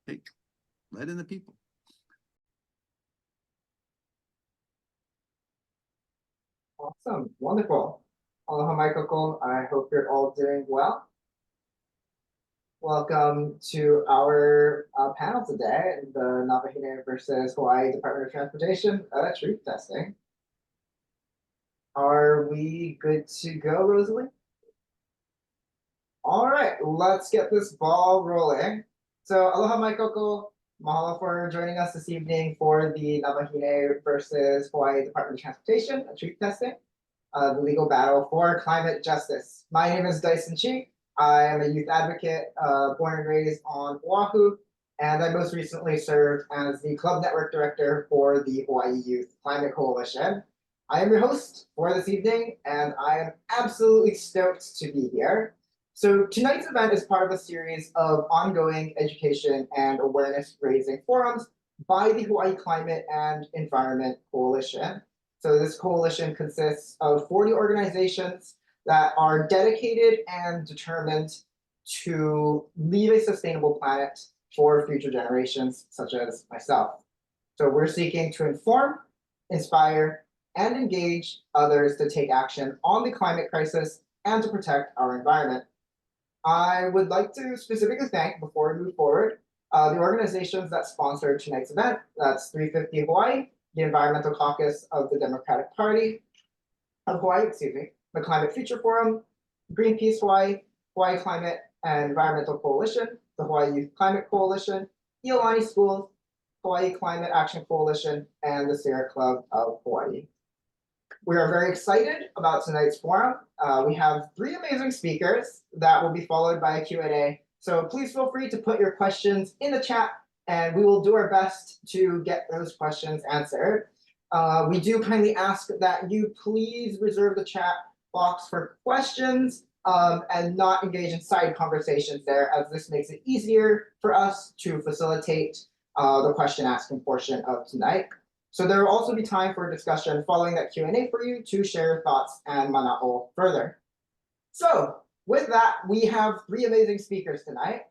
Hey, let in the people. Awesome, wonderful. Aloha mai kakou. I hope you're all doing well. Welcome to our panel today, the Navahine versus Hawaii Department of Transportation truth testing. Are we good to go, Rosalie? All right, let's get this ball rolling. So aloha mai kakou. Mahalo for joining us this evening for the Navahine versus Hawaii Department of Transportation truth testing. The legal battle for climate justice. My name is Dyson Chi. I am a youth advocate, born and raised on Oahu, and I most recently served as the club network director for the Hawaii Youth Climate Coalition. I am your host for this evening, and I am absolutely stoked to be here. So tonight's event is part of a series of ongoing education and awareness raising forums by the Hawaii Climate and Environment Coalition. So this coalition consists of 40 organizations that are dedicated and determined to leave a sustainable planet for future generations, such as myself. So we're seeking to inform, inspire, and engage others to take action on the climate crisis and to protect our environment. I would like to specifically thank, before we move forward, the organizations that sponsored tonight's event. That's 350 Hawaii, the Environmental Caucus of the Democratic Party of Hawaii, the Climate Future Forum, Greenpeace Hawaii, Hawaii Climate and Environmental Coalition, the Hawaii Youth Climate Coalition, Iolani Schools, Hawaii Climate Action Coalition, and the Sierra Club of Hawaii. We are very excited about tonight's forum. We have 3 amazing speakers that will be followed by a Q&A. So please feel free to put your questions in the chat, and we will do our best to get those questions answered. We do kindly ask that you please reserve the chat box for questions and not engage in side conversations there, as this makes it easier for us to facilitate the question asking portion of tonight. So there will also be time for a discussion following that Q&A for you to share your thoughts and mana'o further. So with that, we have 3 amazing speakers tonight.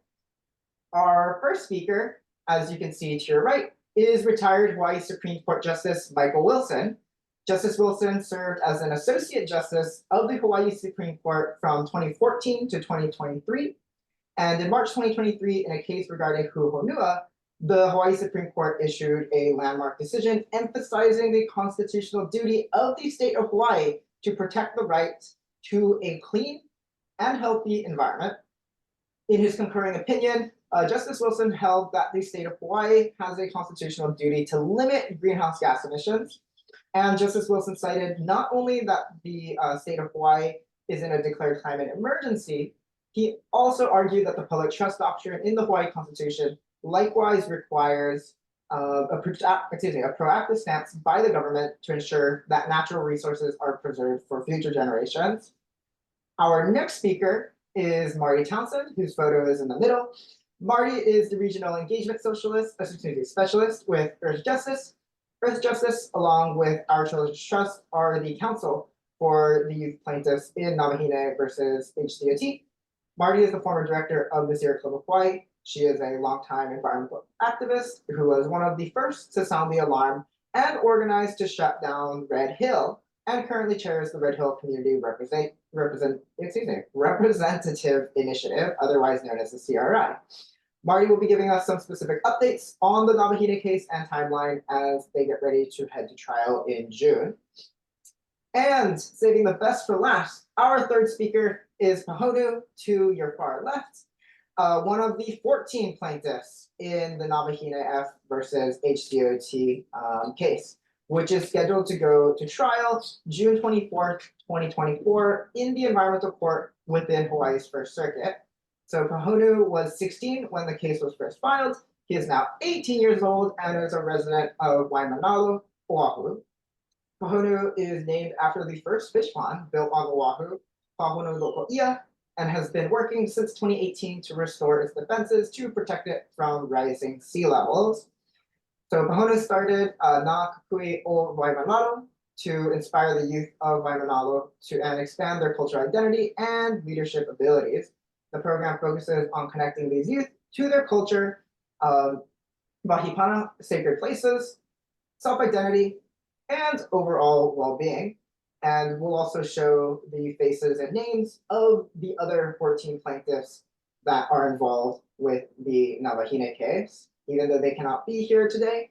Our first speaker, as you can see to your right, is retired Hawaii Supreme Court Justice Michael Wilson. Justice Wilson served as an Associate Justice of the Hawaii Supreme Court from 2014 to 2023. And in March 2023, in a case regarding Kuhonua, the Hawaii Supreme Court issued a landmark decision emphasizing the constitutional duty of the state of Hawaii to protect the right to a clean and healthy environment. In his concurring opinion, Justice Wilson held that the state of Hawaii has a constitutional duty to limit greenhouse gas emissions. And Justice Wilson cited not only that the state of Hawaii is in a declared climate emergency, he also argued that the public trust doctrine in the Hawaii Constitution likewise requires a proactive stance by the government to ensure that natural resources are preserved for future generations. Our next speaker is Marti Townsend, whose photo is in the middle. Marti is the Regional Engagement Specialist with Earthjustice. Earthjustice, along with Our Children's Trust, are the counsel for the youth plaintiffs in Navahine versus HDOT. Marti is the former director of the Sierra Club of Hawaii. She is a longtime environmental activist who was one of the first to sound the alarm and organized to shut down Red Hill, and currently chairs the Red Hill Community Representative Initiative, otherwise known as the CRI. Marti will be giving us some specific updates on the Navahine case and timeline as they get ready to head to trial in June. And saving the best for last, our third speaker is Pahonu, to your far left, one of the 14 plaintiffs in the Navahine F versus HDOT case, which is scheduled to go to trial June 24th, 2024 in the Environmental Court within Hawaii's First Circuit. So Pahonu was 16 when the case was first filed. He is now 18 years old and is a resident of Waimanalo, Oahu. Pahonu is named after the first fish pond built on Oahu, Pahonu Loko'ia, and has been working since 2018 to restore its defenses to protect it from rising sea levels. So Pahonu started Na Kukui o Waimanalo to inspire the youth of Waimanalo and expand their cultural identity and leadership abilities. The program focuses on connecting these youth to their culture Mahipana, sacred places, self-identity, and overall well-being. And we'll also show the faces and names of the other 14 plaintiffs that are involved with the Navahine case. Even though they cannot be here today,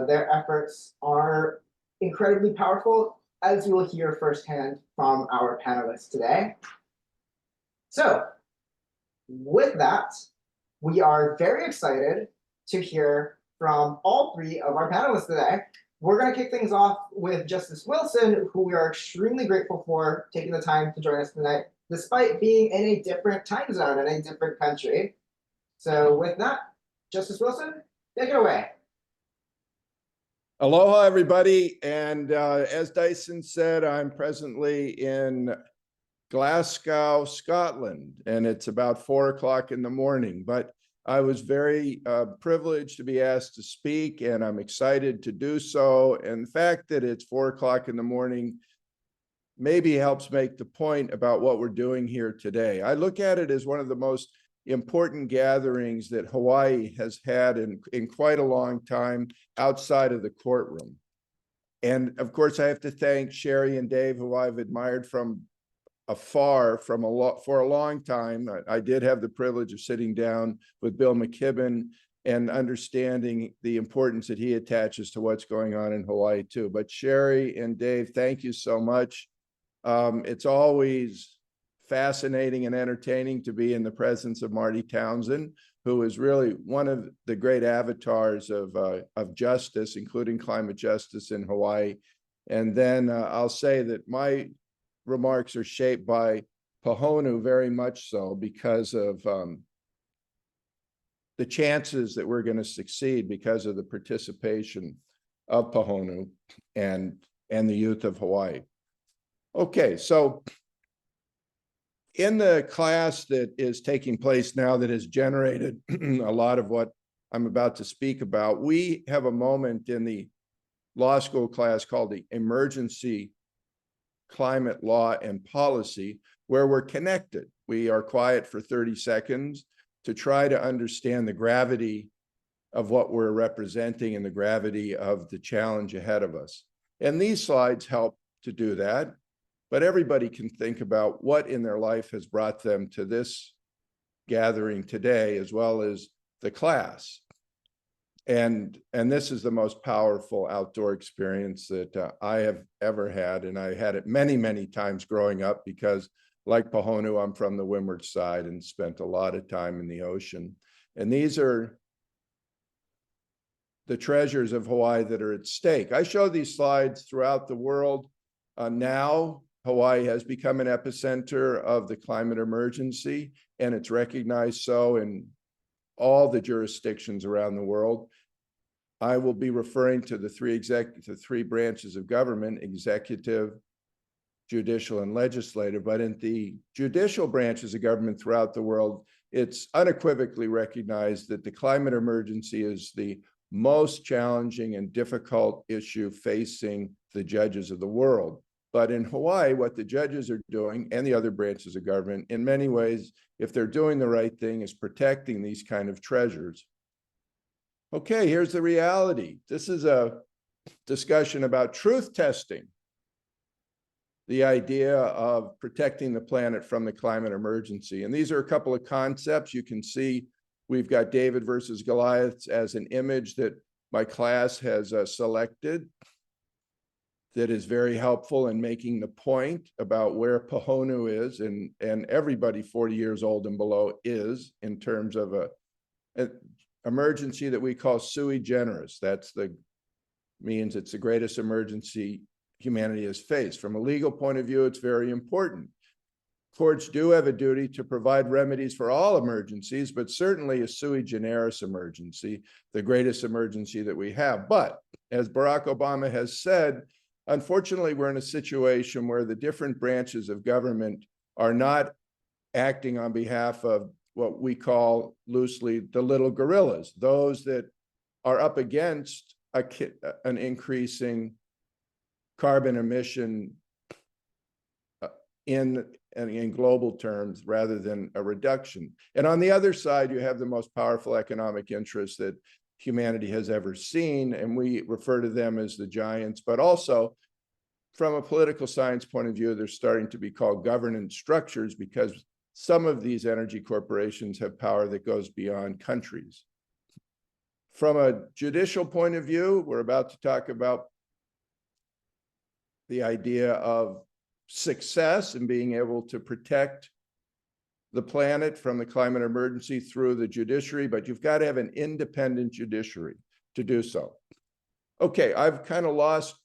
their efforts are incredibly powerful, as you will hear firsthand from our panelists today. So, with that, we are very excited to hear from all three of our panelists today. We're going to kick things off with Justice Wilson, who we are extremely grateful for taking the time to join us tonight, despite being in a different time zone in a different country. So with that, Justice Wilson, take it away. Aloha, everybody. And as Dyson said, I'm presently in Glasgow, Scotland, and it's about 4 o'clock in the morning. But I was very privileged to be asked to speak, and I'm excited to do so. And the fact that it's 4 o'clock in the morning maybe helps make the point about what we're doing here today. I look at it as one of the most important gatherings that Hawaii has had in quite a long time outside of the courtroom. And of course, I have to thank Sherry and Dave, who I've admired from afar for a long time. I did have the privilege of sitting down with Bill McKibben and understanding the importance that he attaches to what's going on in Hawaii too. But Sherry and Dave, thank you so much. It's always fascinating and entertaining to be in the presence of Marti Townsend, who is really one of the great avatars of justice, including climate justice in Hawaii. And then I'll say that my remarks are shaped by Pahonu very much so, because of the chances that we're going to succeed because of the participation of Pahonu and the youth of Hawaii. Okay, so in the class that is taking place now that has generated a lot of what I'm about to speak about, we have a moment in the law school class called the Emergency Climate Law and Policy, where we're connected. We are quiet for 30 seconds to try to understand the gravity of what we're representing and the gravity of the challenge ahead of us. And these slides help to do that, but everybody can think about what in their life has brought them to this gathering today, as well as the class. And this is the most powerful outdoor experience that I have ever had. And I had it many, many times growing up because, like Pahonu, I'm from the windward side and spent a lot of time in the ocean. And these are the treasures of Hawaii that are at stake. I show these slides throughout the world. Now, Hawaii has become an epicenter of the climate emergency, and it's recognized so in all the jurisdictions around the world. I will be referring to the three branches of government: executive, judicial, and legislative. But in the judicial branches of government throughout the world, it's unequivocally recognized that the climate emergency is the most challenging and difficult issue facing the judges of the world. But in Hawaii, what the judges are doing, and the other branches of government, in many ways, if they're doing the right thing, is protecting these kind of treasures. Okay, here's the reality. This is a discussion about truth testing, the idea of protecting the planet from the climate emergency. And these are a couple of concepts. You can see we've got David versus Goliath as an image that my class has selected that is very helpful in making the point about where Pahonu is, and everybody 40 years old and below is, in terms of an emergency that we call sui generis. That's means it's the greatest emergency humanity has faced. From a legal point of view, it's very important. Courts do have a duty to provide remedies for all emergencies, but certainly a sui generis emergency, the greatest emergency that we have. But as Barack Obama has said, unfortunately, we're in a situation where the different branches of government are not acting on behalf of what we call loosely the little gorillas, those that are up against an increasing carbon emission in and in global terms rather than a reduction. And on the other side, you have the most powerful economic interests that humanity has ever seen, and we refer to them as the giants, but also from a political science point of view, they're starting to be called governance structures because some of these energy corporations have power that goes beyond countries. From a judicial point of view, we're about to talk about the idea of success and being able to protect the planet from the climate emergency through the judiciary, but you've got to have an independent judiciary to do so. Okay, I've kind of lost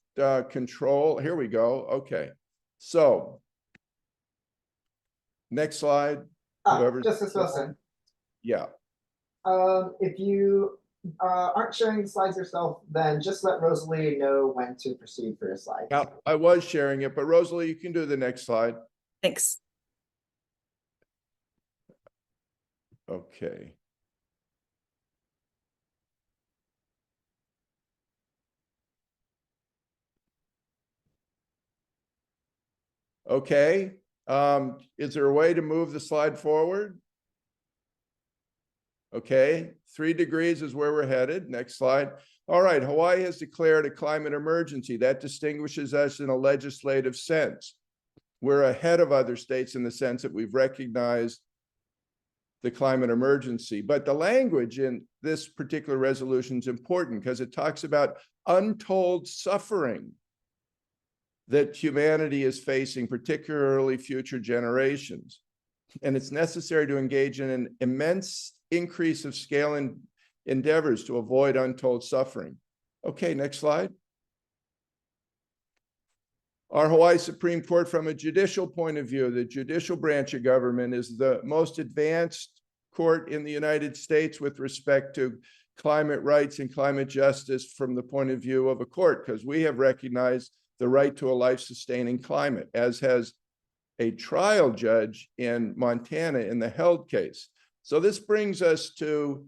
control. Here we go. Okay, so next slide. Justice Wilson. Yeah. If you aren't sharing the slides yourself, then just let Rosalie know when to proceed for your slide. Yeah, I was sharing it, but Rosalie, you can do the next slide. Thanks. Okay. Okay. Is there a way to move the slide forward? Okay, 3 degrees is where we're headed. Next slide. All right, Hawaii has declared a climate emergency. That distinguishes us in a legislative sense. We're ahead of other states in the sense that we've recognized the climate emergency. But the language in this particular resolution is important because it talks about untold suffering that humanity is facing, particularly future generations. And it's necessary to engage in an immense increase of scale and endeavors to avoid untold suffering. Okay, next slide. Our Hawaii Supreme Court, from a judicial point of view, the judicial branch of government is the most advanced court in the United States with respect to climate rights and climate justice from the point of view of a court, because we have recognized the right to a life-sustaining climate, as has a trial judge in Montana in the Held case. So this brings us to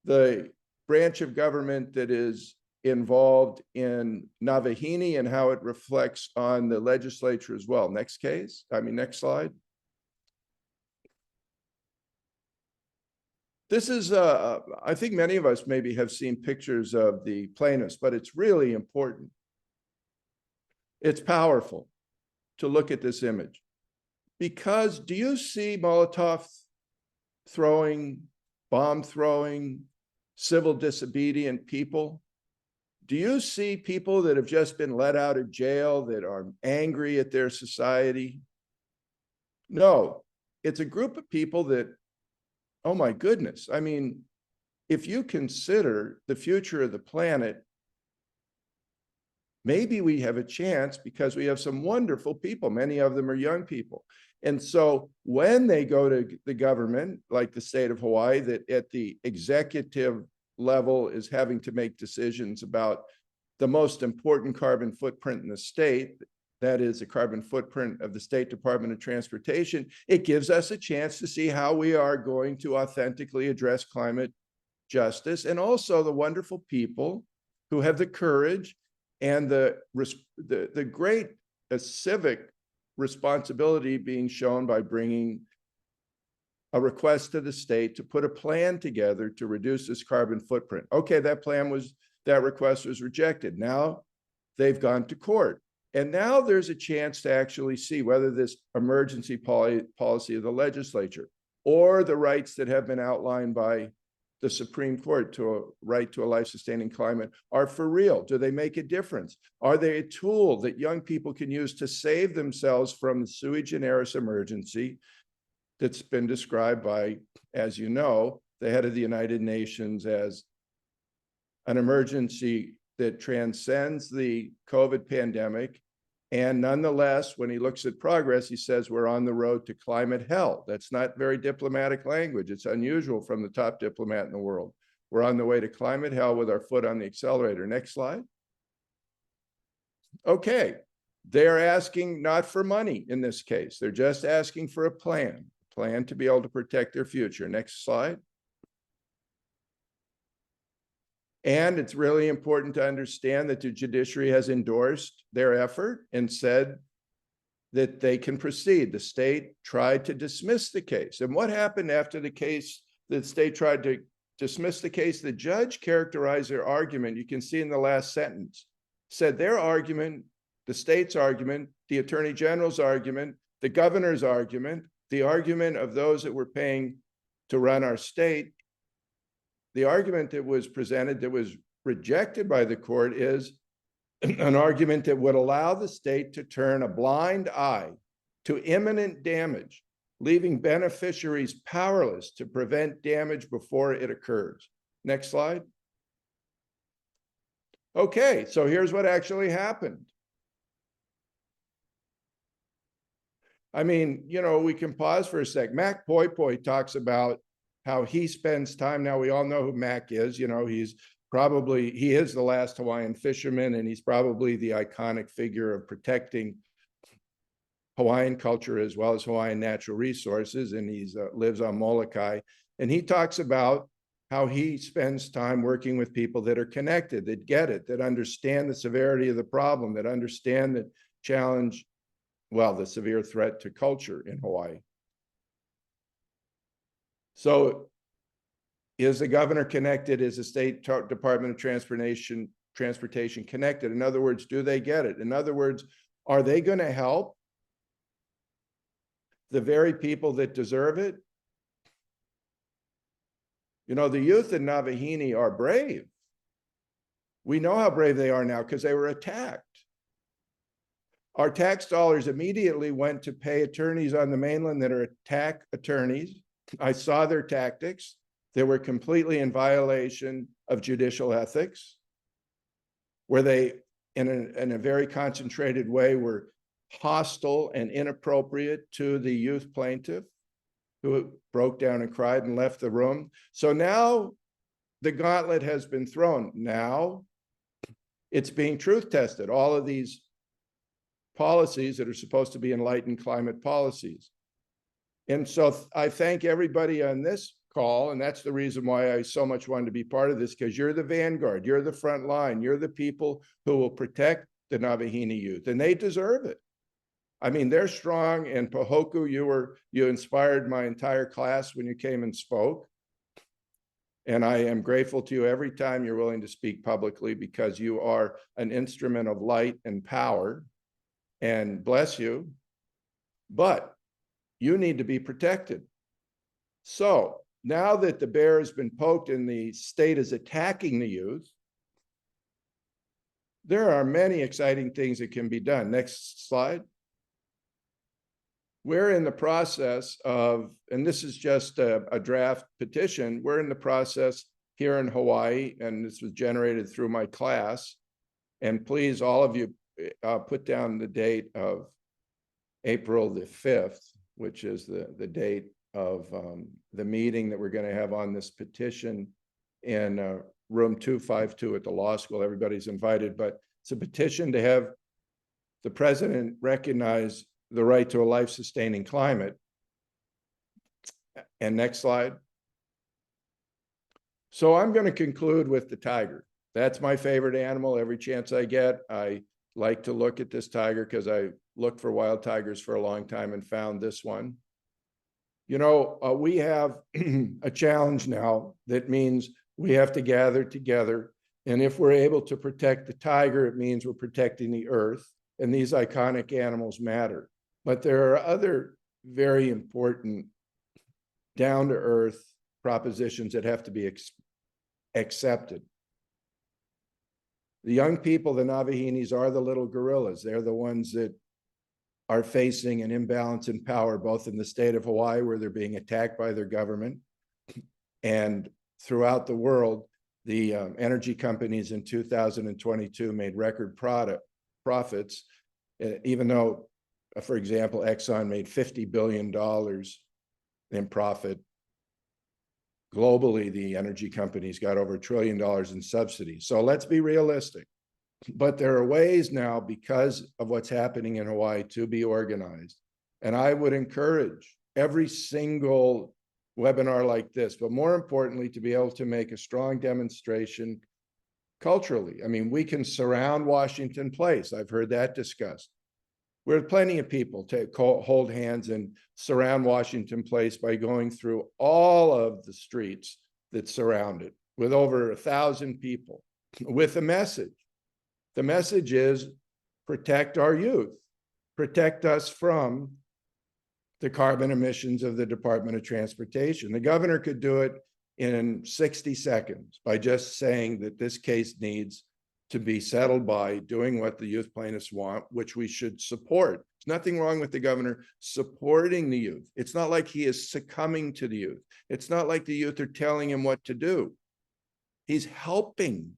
the branch of government that is involved in Navahine and how it reflects on the legislature as well. Next slide. This is, I think many of us maybe have seen pictures of the plaintiffs, but it's really important. It's powerful to look at this image. Because do you see Molotov throwing, bomb throwing, civil disobedient people? Do you see people that have just been let out of jail that are angry at their society? No, it's a group of people that, oh my goodness. I mean, if you consider the future of the planet, maybe we have a chance because we have some wonderful people. Many of them are young people. And so when they go to the government, like the state of Hawaii, that at the executive level is having to make decisions about the most important carbon footprint in the state, that is the carbon footprint of the State Department of Transportation, it gives us a chance to see how we are going to authentically address climate justice, and also the wonderful people who have the courage and the great civic responsibility being shown by bringing a request to the state to put a plan together to reduce this carbon footprint. Okay, that request was rejected. Now they've gone to court. And now there's a chance to actually see whether this emergency policy of the legislature or the rights that have been outlined by the Supreme Court to a right to a life-sustaining climate are for real. Do they make a difference? Are they a tool that young people can use to save themselves from the sui generis emergency that's been described by, as you know, the head of the United Nations as an emergency that transcends the COVID pandemic. And nonetheless, when he looks at progress, he says we're on the road to climate hell. That's not very diplomatic language. It's unusual from the top diplomat in the world. We're on the way to climate hell with our foot on the accelerator. Next slide. Okay, they're asking not for money in this case. They're just asking for a plan to be able to protect their future. Next slide. And it's really important to understand that the judiciary has endorsed their effort and said that they can proceed. The state tried to dismiss the case. And what happened after the case, the state tried to dismiss the case? The judge characterized their argument. You can see in the last sentence, said their argument, the state's argument, the attorney general's argument, the governor's argument, the argument of those that were paying to run our state, the argument that was presented that was rejected by the court is an argument that would allow the state to turn a blind eye to imminent damage, leaving beneficiaries powerless to prevent damage before it occurs. Next slide. Okay, so here's what actually happened. I mean, you know, we can pause for a sec. Mac Poi Poi talks about how he spends time. Now, we all know who Mac is. You know, he is the last Hawaiian fisherman, and he's probably the iconic figure of protecting Hawaiian culture as well as Hawaiian natural resources. And he lives on Molokai. And he talks about how he spends time working with people that are connected, that get it, that understand the severity of the problem, that understand the challenge, well, the severe threat to culture in Hawaii. So is the governor connected? Is the State Department of Transportation connected? In other words, do they get it? In other words, are they going to help the very people that deserve it? You know, the youth in Navahine are brave. We know how brave they are now because they were attacked. Our tax dollars immediately went to pay attorneys on the mainland that are attack attorneys. I saw their tactics. They were completely in violation of judicial ethics, where they, in a very concentrated way, were hostile and inappropriate to the youth plaintiff, who broke down and cried and left the room. So now the gauntlet has been thrown. Now it's being truth tested. All of these policies that are supposed to be enlightened climate policies. And so I thank everybody on this call, and that's the reason why I so much wanted to be part of this, because you're the vanguard, you're the front line, you're the people who will protect the Navahine youth, and they deserve it. I mean, they're strong, and Pahoku, you inspired my entire class when you came and spoke. And I am grateful to you every time you're willing to speak publicly, because you are an instrument of light and power, and bless you. But you need to be protected. So now that the bear has been poked and the state is attacking the youth, there are many exciting things that can be done. Next slide. We're in the process of, and this is just a draft petition, we're in the process here in Hawaii, and this was generated through my class. And please, all of you, put down the date of April the 5th, which is the date of the meeting that we're going to have on this petition in room 252 at the law school. Everybody's invited, but it's a petition to have the president recognize the right to a life-sustaining climate. And next slide. So I'm going to conclude with the tiger. That's my favorite animal. Every chance I get, I like to look at this tiger, because I looked for wild tigers for a long time and found this one. You know, we have a challenge now that means we have to gather together. And if we're able to protect the tiger, it means we're protecting the earth. And these iconic animals matter. But there are other very important down-to-earth propositions that have to be accepted. The young people, the Navahines, are the little gorillas. They're the ones that are facing an imbalance in power, both in the state of Hawaii, where they're being attacked by their government, and throughout the world. The energy companies in 2022 made record profits, even though, for example, Exxon made $50 billion in profit. Globally, the energy companies got over $1 trillion in subsidies. So let's be realistic. But there are ways now, because of what's happening in Hawaii, to be organized. And I would encourage every single webinar like this, but more importantly, to be able to make a strong demonstration culturally. I mean, we can surround Washington Place. I've heard that discussed. where plenty of people hold hands and surround Washington Place by going through all of the streets that surround it with over 1,000 people with a message. The message is protect our youth, protect us from the carbon emissions of the Department of Transportation. The governor could do it in 60 seconds by just saying that this case needs to be settled by doing what the youth plaintiffs want, which we should support. There's nothing wrong with the governor supporting the youth. It's not like he is succumbing to the youth. It's not like the youth are telling him what to do. He's helping.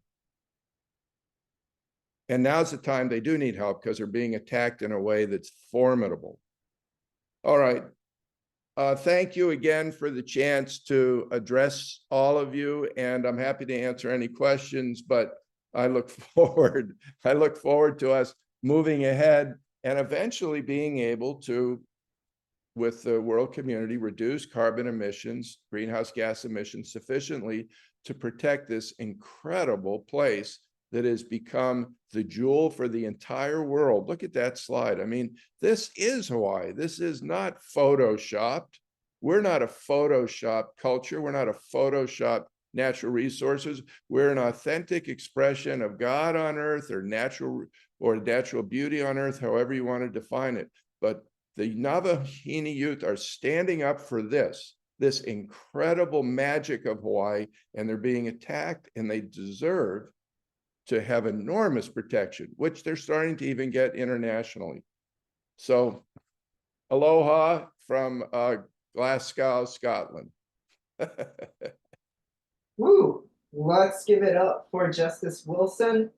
And now's the time they do need help because they're being attacked in a way that's formidable. All right. Thank you again for the chance to address all of you, and I'm happy to answer any questions, but I look forward to us moving ahead and eventually being able to, with the world community, reduce carbon emissions, greenhouse gas emissions sufficiently to protect this incredible place that has become the jewel for the entire world. Look at that slide. I mean, this is Hawaii. This is not photoshopped. We're not a photoshopped culture. We're not a photoshopped natural resources. We're an authentic expression of God on earth, or natural beauty on earth, however you want to define it. But the Navahine youth are standing up for this incredible magic of Hawaii, and they're being attacked, and they deserve to have enormous protection, which they're starting to even get internationally. So aloha from Glasgow, Scotland. Woo! Let's give it up for Justice Wilson.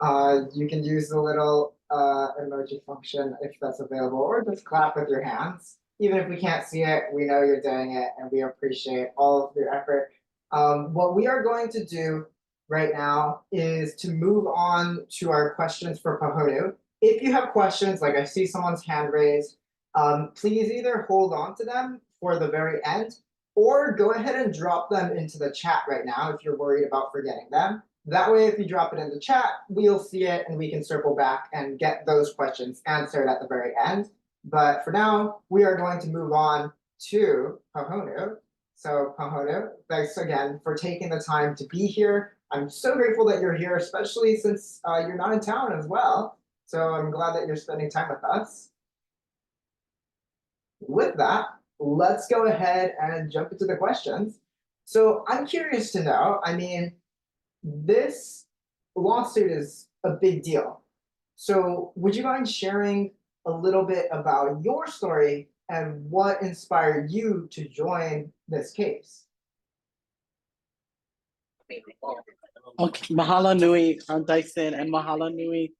You can use the little emoji function if that's available, or just clap with your hands. Even if we can't see it, we know you're doing it, and we appreciate all of your effort. What we are going to do right now is to move on to our questions for Pahonu. If you have questions, like I see someone's hand raised, please either hold on to them for the very end, or go ahead and drop them into the chat right now if you're worried about forgetting them. That way, if you drop it in the chat, we'll see it and we can circle back and get those questions answered at the very end. But for now, we are going to move on to Pahonu. So Pahonu, thanks again for taking the time to be here. I'm so grateful that you're here, especially since you're not in town as well. So I'm glad that you're spending time with us. With that, let's go ahead and jump into the questions. So I'm curious to know, I mean, this lawsuit is a big deal. So would you mind sharing a little bit about your story and what inspired you to join this case? Okay, mahalo nui, Dyson, and mahalo nui,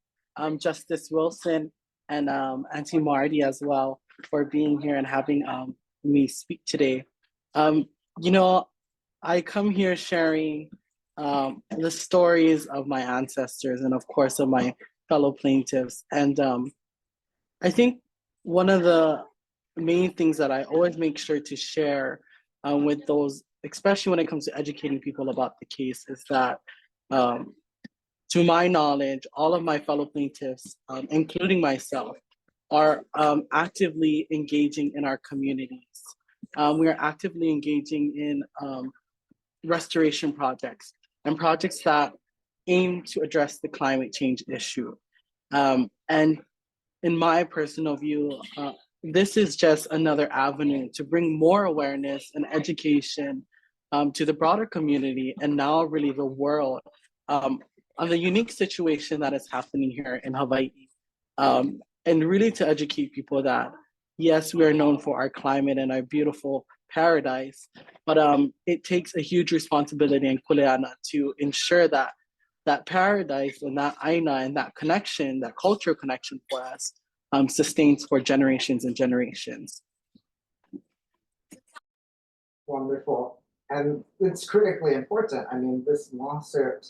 Justice Wilson and Auntie Marty as well for being here and having me speak today. You know, I come here sharing the stories of my ancestors and of course of my fellow plaintiffs. And I think one of the main things that I always make sure to share with those, especially when it comes to educating people about the case, is that to my knowledge, all of my fellow plaintiffs, including myself, are actively engaging in our communities. We are actively engaging in restoration projects and projects that aim to address the climate change issue. And in my personal view, this is just another avenue to bring more awareness and education to the broader community, and now really the world, on the unique situation that is happening here in Hawaii. And really to educate people that, yes, we are known for our climate and our beautiful paradise, but it takes a huge responsibility in Kuleana to ensure that that paradise and that aina and that connection, that cultural connection for us, sustains for generations and generations. Wonderful. And it's critically important. I mean, this lawsuit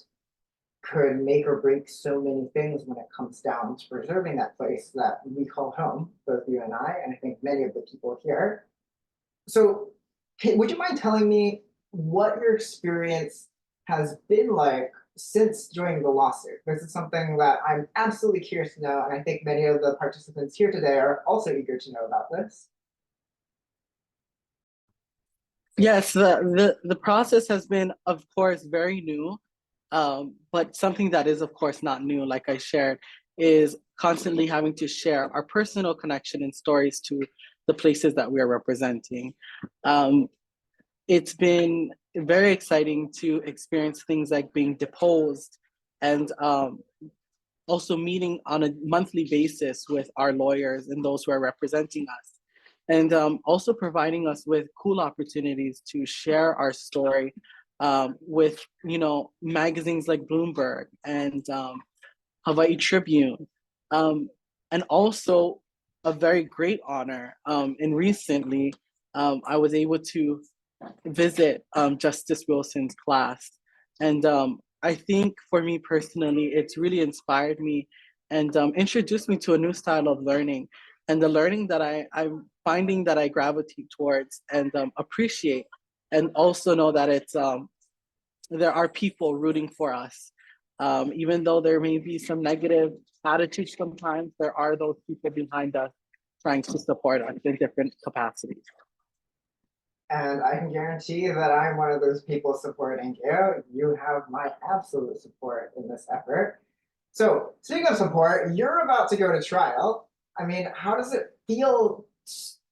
could make or break so many things when it comes down to preserving that place that we call home, both you and I think many of the people here. So would you mind telling me what your experience has been like since joining the lawsuit? This is something that I'm absolutely curious to know, and I think many of the participants here today are also eager to know about this. Yes, the process has been, of course, very new. But something that is, of course, not new, like I shared, is constantly having to share our personal connection and stories to the places that we are representing. It's been very exciting to experience things like being deposed and also meeting on a monthly basis with our lawyers and those who are representing us. And also providing us with cool opportunities to share our story with, magazines like Bloomberg and Hawaii Tribune. And also a very great honor. And recently, I was able to visit Justice Wilson's class. And I think for me personally, it's really inspired me and introduced me to a new style of learning. And the learning that I'm finding that I gravitate towards and appreciate, and also know that it's there are people rooting for us. Even though there may be some negative attitudes sometimes, there are those people behind us trying to support us in different capacities. And I can guarantee that I'm one of those people supporting you. You have my absolute support in this effort. So, speaking of support, you're about to go to trial. I mean, how does it feel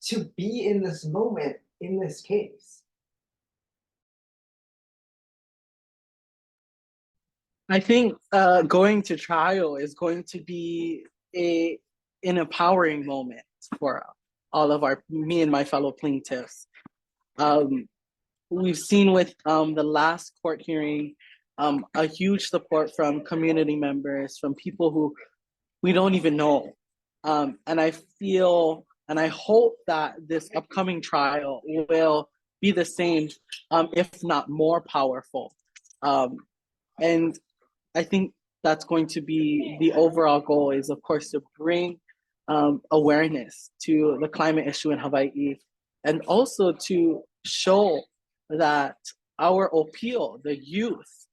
to be in this moment in this case? I think going to trial is going to be an empowering moment for all of me and my fellow plaintiffs. We've seen with the last court hearing a huge support from community members, from people who we don't even know. And I feel and I hope that this upcoming trial will be the same, if not more powerful. And I think that's going to be the overall goal, is of course to bring awareness to the climate issue in Hawaii, and also to show that our appeal, the youth,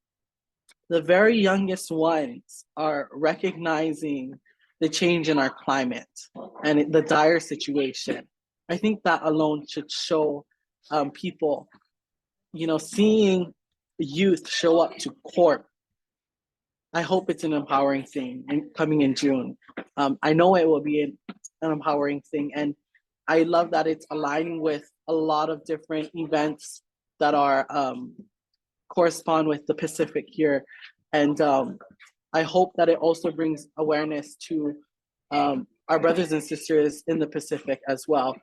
the very youngest ones, are recognizing the change in our climate and the dire situation. I think that alone should show people, seeing youth show up to court. I hope it's an empowering thing coming in June. I know it will be an empowering thing, and I love that it's aligning with a lot of different events that are correspond with the Pacific here, and I hope that it also brings awareness to our brothers and sisters in the Pacific as well,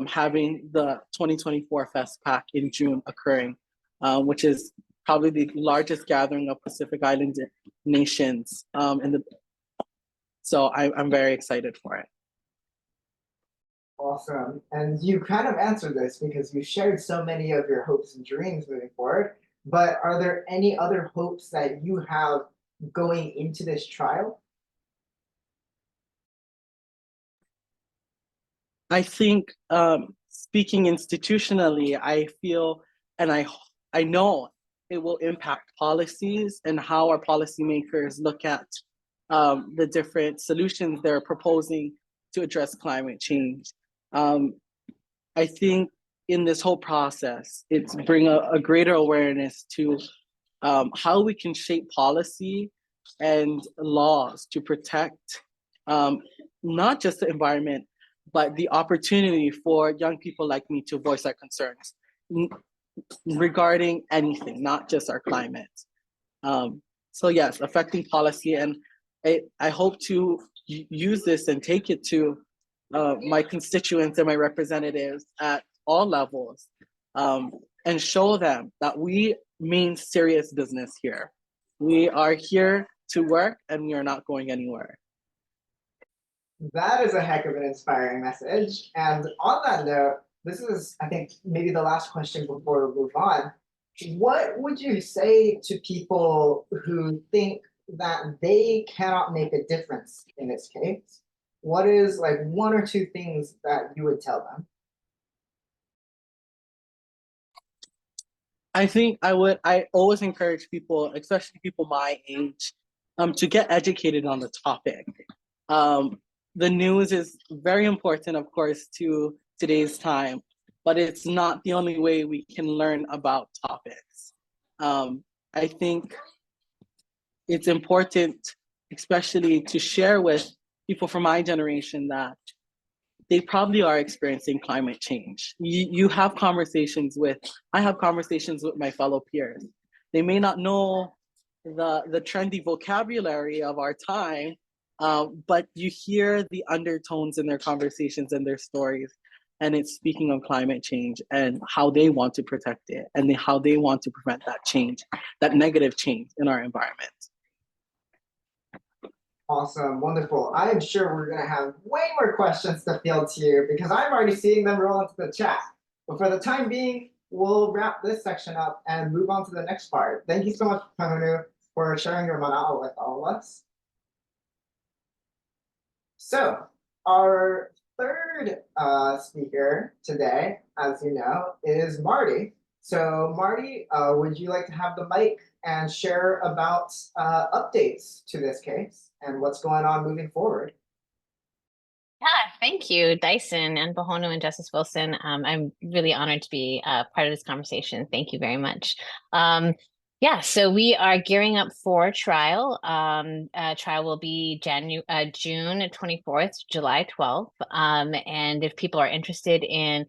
having the 2024 FestPAC in June occurring, which is probably the largest gathering of Pacific Island nations so I'm very excited for it. Awesome. And you kind of answered this because you shared so many of your hopes and dreams moving forward. But are there any other hopes that you have going into this trial? I think speaking institutionally, I feel and I know it will impact policies and how our policymakers look at the different solutions they're proposing to address climate change. I think in this whole process, it's bring a greater awareness to how we can shape policy and laws to protect not just the environment, but the opportunity for young people like me to voice our concerns regarding anything, not just our climate. So yes, affecting policy, and I hope to use this and take it to my constituents and my representatives at all levels, and show them that we mean serious business here. We are here to work and we are not going anywhere. That is a heck of an inspiring message. And on that note, this is, I think, maybe the last question before we move on. What would you say to people who think that they cannot make a difference in this case? What is like one or two things that you would tell them? I think I always encourage people, especially people my age, to get educated on the topic. The news is very important, of course, to today's time, but it's not the only way we can learn about topics. I think it's important, especially to share with people from my generation that they probably are experiencing climate change. I have conversations with my fellow peers. They may not know the trendy vocabulary of our time, but you hear the undertones in their conversations and their stories, and it's speaking of climate change and how they want to protect it and how they want to prevent that change, that negative change in our environment. Awesome, wonderful. I am sure we're gonna have way more questions to field to you because I'm already seeing them roll into the chat. But for the time being, we'll wrap this section up and move on to the next part. Thank you so much, Pahonu, for sharing your manao with all of us. So our third speaker today, as you know, is Marti. So Marti, would you like to have the mic and share about updates to this case and what's going on moving forward? Yeah, thank you, Dyson and Pahonu and Justice Wilson. I'm really honored to be part of this conversation. Thank you very much. Yeah, so we are gearing up for trial. Trial will be June 24th, July 12th. And if people are interested in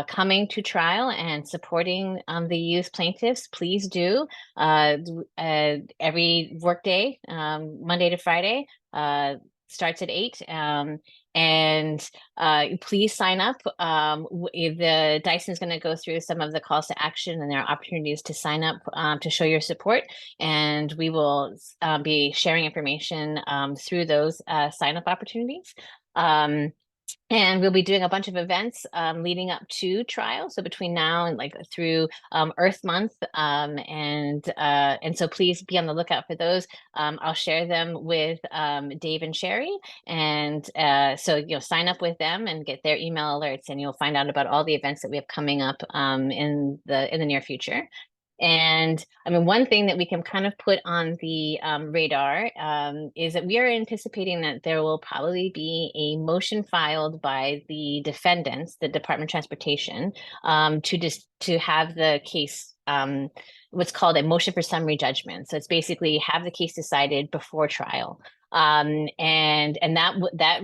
coming to trial and supporting the youth plaintiffs, please do. Every workday, Monday to Friday, starts at 8. And please sign up. The Dyson's going to go through some of the calls to action, and there are opportunities to sign up to show your support. And we will be sharing information through those sign up opportunities. And we'll be doing a bunch of events leading up to trial. So between now and through Earth Month, and so please be on the lookout for those. I'll share them with Dave and Sherry, and so sign up with them and get their email alerts, and you'll find out about all the events that we have coming up in the near future. And I mean, one thing that we can kind of put on the radar is that we are anticipating that there will probably be a motion filed by the defendants, the Department of Transportation, to have the case, what's called a motion for summary judgment. So it's basically have the case decided before trial. And that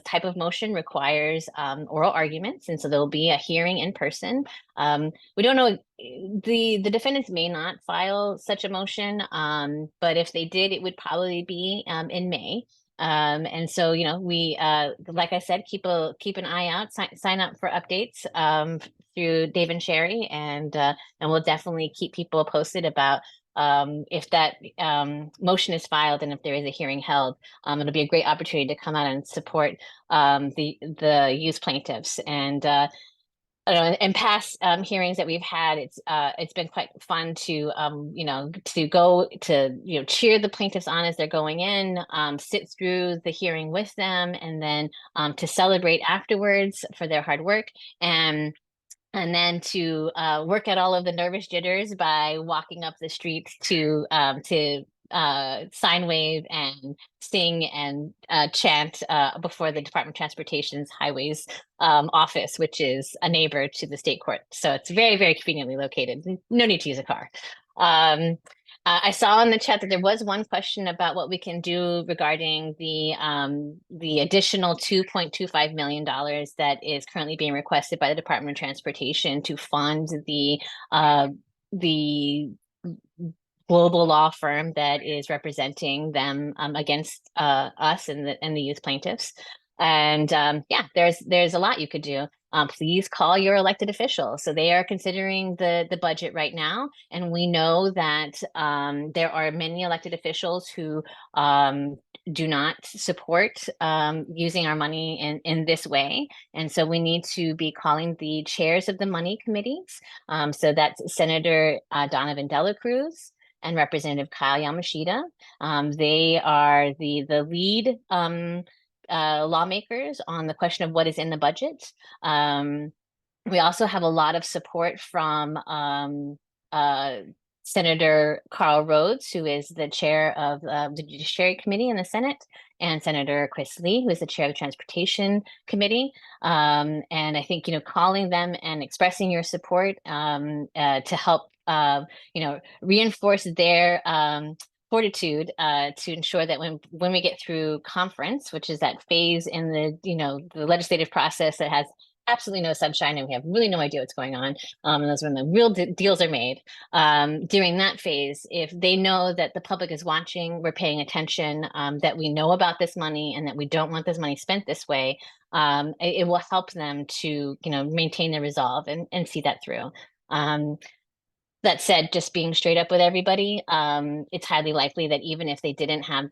type of motion requires oral arguments, and so there'll be a hearing in person. We don't know, the defendants may not file such a motion, but if they did, it would probably be in May. And so we like I said, keep an eye out, sign up for updates through Dave and Sherry, and we'll definitely keep people posted about if that motion is filed and if there is a hearing held. It'll be a great opportunity to come out and support the youth plaintiffs. And I don't know, in past hearings that we've had, it's been quite fun to to go to cheer the plaintiffs on as they're going in, sit through the hearing with them, and then to celebrate afterwards for their hard work, and then to work out all of the nervous jitters by walking up the street to sign wave and sing and chant before the Department of Transportation's highways office, which is a neighbor to the state court. So it's very, very conveniently located. No need to use a car. I saw in the chat that there was one question about what we can do regarding the additional $2.25 million that is currently being requested by the Department of Transportation to fund the global law firm that is representing them against us and the youth plaintiffs. And yeah, there's a lot you could do. Please call your elected officials. So they are considering the budget right now, and we know that there are many elected officials who do not support using our money in this way. And so we need to be calling the chairs of the money committees. So that's Senator Donovan Dela Cruz and Representative Kyle Yamashita. They are the lead lawmakers on the question of what is in the budget. We also have a lot of support from Senator Carl Rhodes, who is the chair of the Judiciary Committee in the Senate, and Senator Chris Lee, who is the chair of the Transportation Committee. And I think, calling them and expressing your support to help, reinforce their fortitude to ensure that when we get through conference, which is that phase in the legislative process that has absolutely no sunshine and we have really no idea what's going on, and those when the real deals are made, during that phase, if they know that the public is watching, we're paying attention, that we know about this money and that we don't want this money spent this way, it will help them to maintain their resolve and see that through. That said, just being straight up with everybody, it's highly likely that even if they didn't have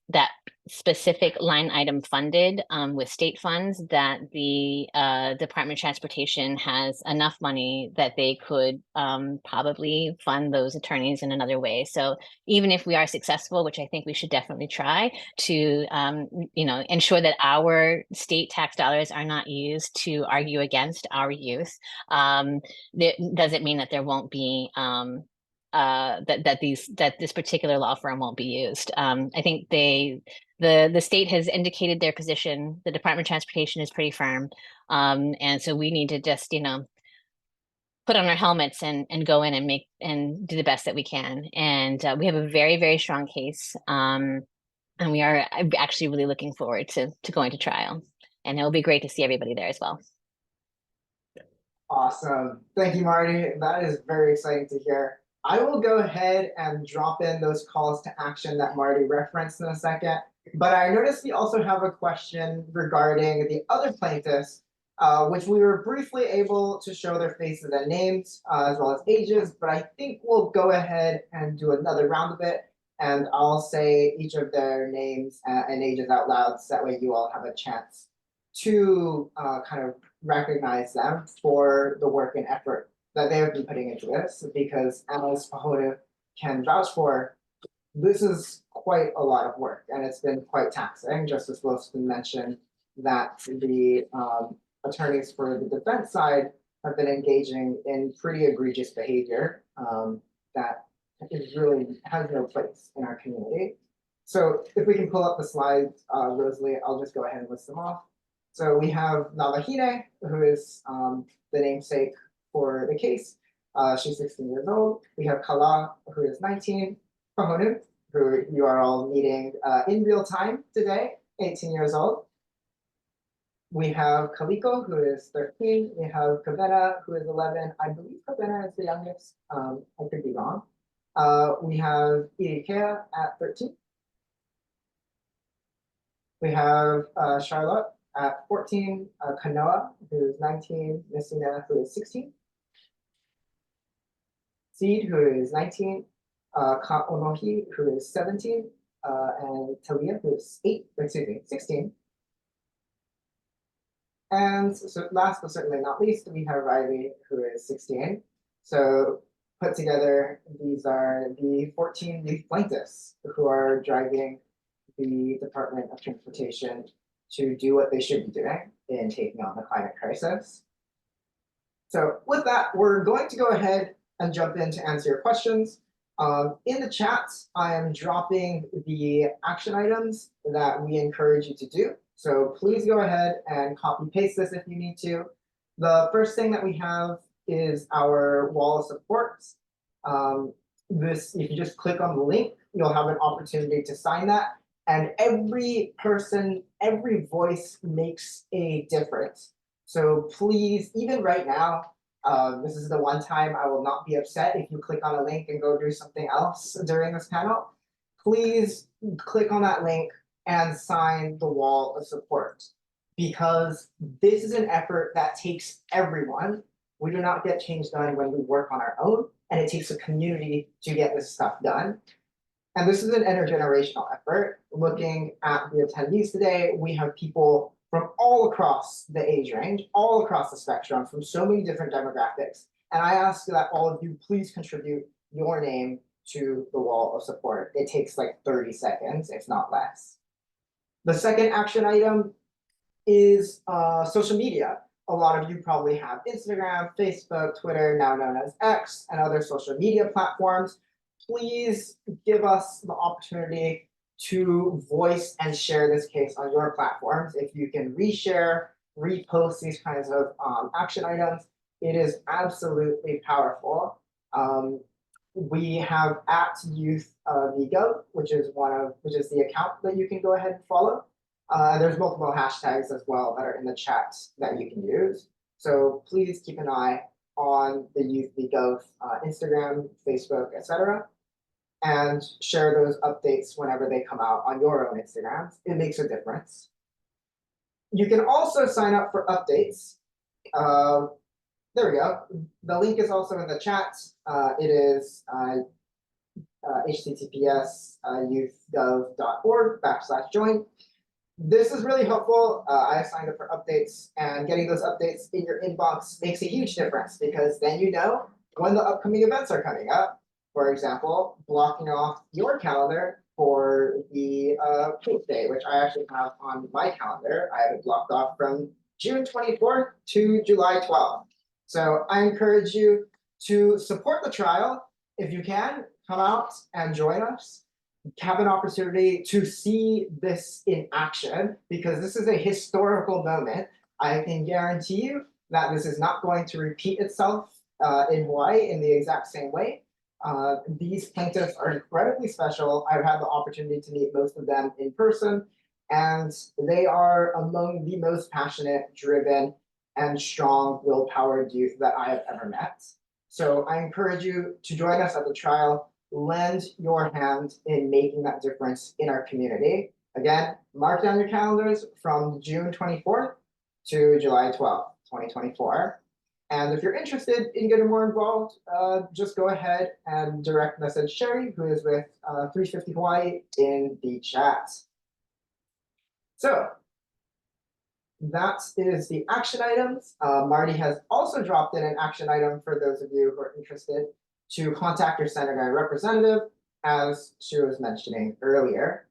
that specific line item funded with state funds, that the Department of Transportation has enough money that they could probably fund those attorneys in another way. So even if we are successful, which I think we should definitely try to, ensure that our state tax dollars are not used to argue against our youth, that doesn't mean that there won't be that this particular law firm won't be used. I think the state has indicated their position. The Department of Transportation is pretty firm, and so we need to just put on our helmets and go in and do the best that we can. And we have a very, very strong case, and we are actually really looking forward to going to trial. And it will be great to see everybody there as well. Awesome. Thank you, Marty. That is very exciting to hear. I will go ahead and drop in those calls to action that Marty referenced in a second. But I noticed we also have a question regarding the other plaintiffs, which we were briefly able to show their faces and names, as well as ages. But I think we'll go ahead and do another round of it. And I'll say each of their names and ages out loud, so that way you all have a chance to kind of recognize them for the work and effort that they have been putting into this, because as Pahonu can vouch for, this is quite a lot of work and it's been quite taxing. Justice Wilson mentioned that the attorneys for the defense side have been engaging in pretty egregious behavior that is really has no place in our community. So if we can pull up the slides, Rosalie, I'll just go ahead and list them off. So we have Navahine, who is the namesake for the case. She's 16 years old. We have Kala, who is 19. Pahonu, who you are all meeting in real time today, 18 years old. We have Kaliko, who is 13. We have Kavena, who is 11. I believe Kavena is the youngest. I could be wrong. We have Irikea at 13. We have Charlotte at 14, Kanoa, who is 19, Messina, who is 16. Seed, who is 19, Kaonohi, who is 17, and Talia, who is 16. And so last but certainly not least, we have Riley, who is 16. So put together, these are the 14 youth plaintiffs who are driving the Department of Transportation to do what they should be doing in taking on the climate crisis. So with that, we're going to go ahead and jump in to answer your questions. In the chat, I am dropping the action items that we encourage you to do. So please go ahead and copy paste this if you need to. The first thing that we have is our wall of support. If you just click on the link, you'll have an opportunity to sign that. And every person, every voice makes a difference. So please, even right now, this is the one time I will not be upset if you click on a link and go do something else during this panel. Please click on that link and sign the wall of support, because this is an effort that takes everyone. We do not get change done when we work on our own, and it takes a community to get this stuff done. And this is an intergenerational effort. Looking at the attendees today, we have people from all across the age range, all across the spectrum, from so many different demographics. And I ask that all of you please contribute your name to the wall of support. It takes like 30 seconds, if not less. The second action item is social media. a lot of you probably have Instagram, Facebook, Twitter, now known as X, and other social media platforms. Please give us the opportunity to voice and share this case on your platforms. If you can reshare, repost these kinds of action items, it is absolutely powerful. We have @YouthVGov, which is the account that you can go ahead and follow. There's multiple hashtags as well that are in the chat that you can use. So please keep an eye on the YouthVGov Instagram, Facebook, etc. and share those updates whenever they come out on your own Instagrams. It makes a difference. You can also sign up for updates. There we go. The link is also in the chat. It is https youthgov.org/join. This is really helpful. I signed up for updates, and getting those updates in your inbox makes a huge difference because then you know when the upcoming events are coming up. For example, blocking off your calendar for the Proof Day, which I actually have on my calendar. I have it blocked off from June 24th to July 12th. So I encourage you to support the trial. If you can, come out and join us. Have an opportunity to see this in action because this is a historical moment. I can guarantee you that this is not going to repeat itself in Hawaii in the exact same way. These plaintiffs are incredibly special. I've had the opportunity to meet most of them in person, and they are among the most passionate, driven, and strong will-powered youth that I have ever met. So I encourage you to join us at the trial. Lend your hand in making that difference in our community. Again, mark down your calendars from June 24th to July 12th, 2024. And if you're interested in getting more involved, just go ahead and direct message Sherry, who is with 350 Hawaii, in the chat. So that is the action items. Marty has also dropped in an action item for those of you who are interested to contact your Senator representative, as she was mentioning earlier.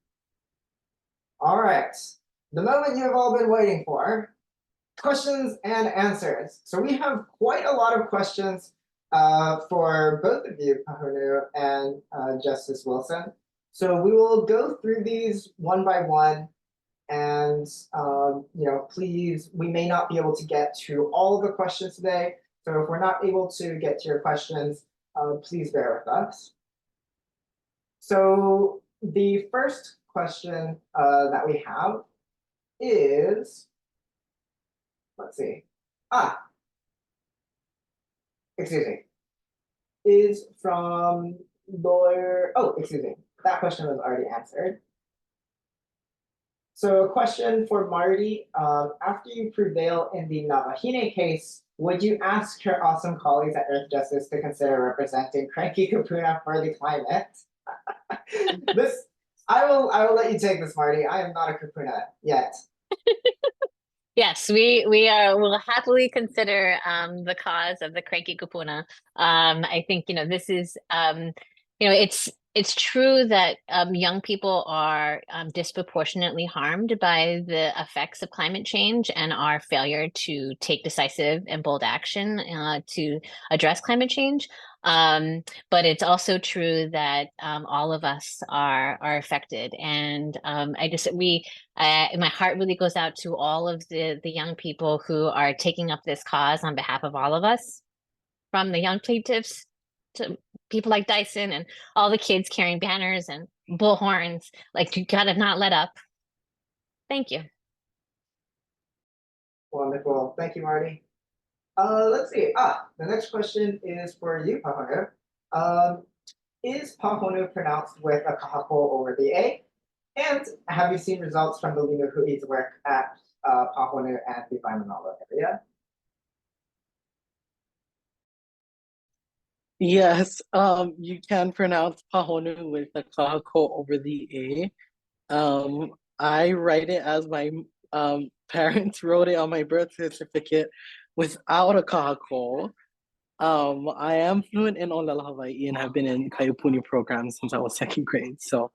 All right, the moment you have all been waiting for, questions and answers. So we have quite a lot of questions for both of you, Pahonu and Justice Wilson. So we will go through these one by one. And please, we may not be able to get to all of the questions today. So if we're not able to get to your questions, please bear with us. So the first question that we have is, let's see, excuse me, is from lawyer, that question was already answered. So a question for Marty, after you prevail in the Navahine case, would you ask your awesome colleagues at Earthjustice to consider representing Cranky Kapuna for the climate? I will let you take this, Marty. I am not a Kapuna yet. Yes, will happily consider the cause of the Cranky Kupuna. I think this is it's true that young people are disproportionately harmed by the effects of climate change and our failure to take decisive and bold action to address climate change. But it's also true that all of us are affected, and my heart really goes out to all of the young people who are taking up this cause on behalf of all of us, from the young plaintiffs to people like Dyson and all the kids carrying banners and bullhorns. Like, you gotta not let up. Thank you. Wonderful. Thank you, Marty. Let's see. The next question is for you, Pahonu. Is Pahonu pronounced with a kahako over the A? And have you seen results from the Lima Hui's work at Pahonu and the Waimanalo area? Yes, you can pronounce Pahonu with a kahako over the A. I write it as my parents wrote it on my birth certificate without a kahako. I am fluent in Olala Hawaii and have been in Kaiapuni programs since I was second grade. So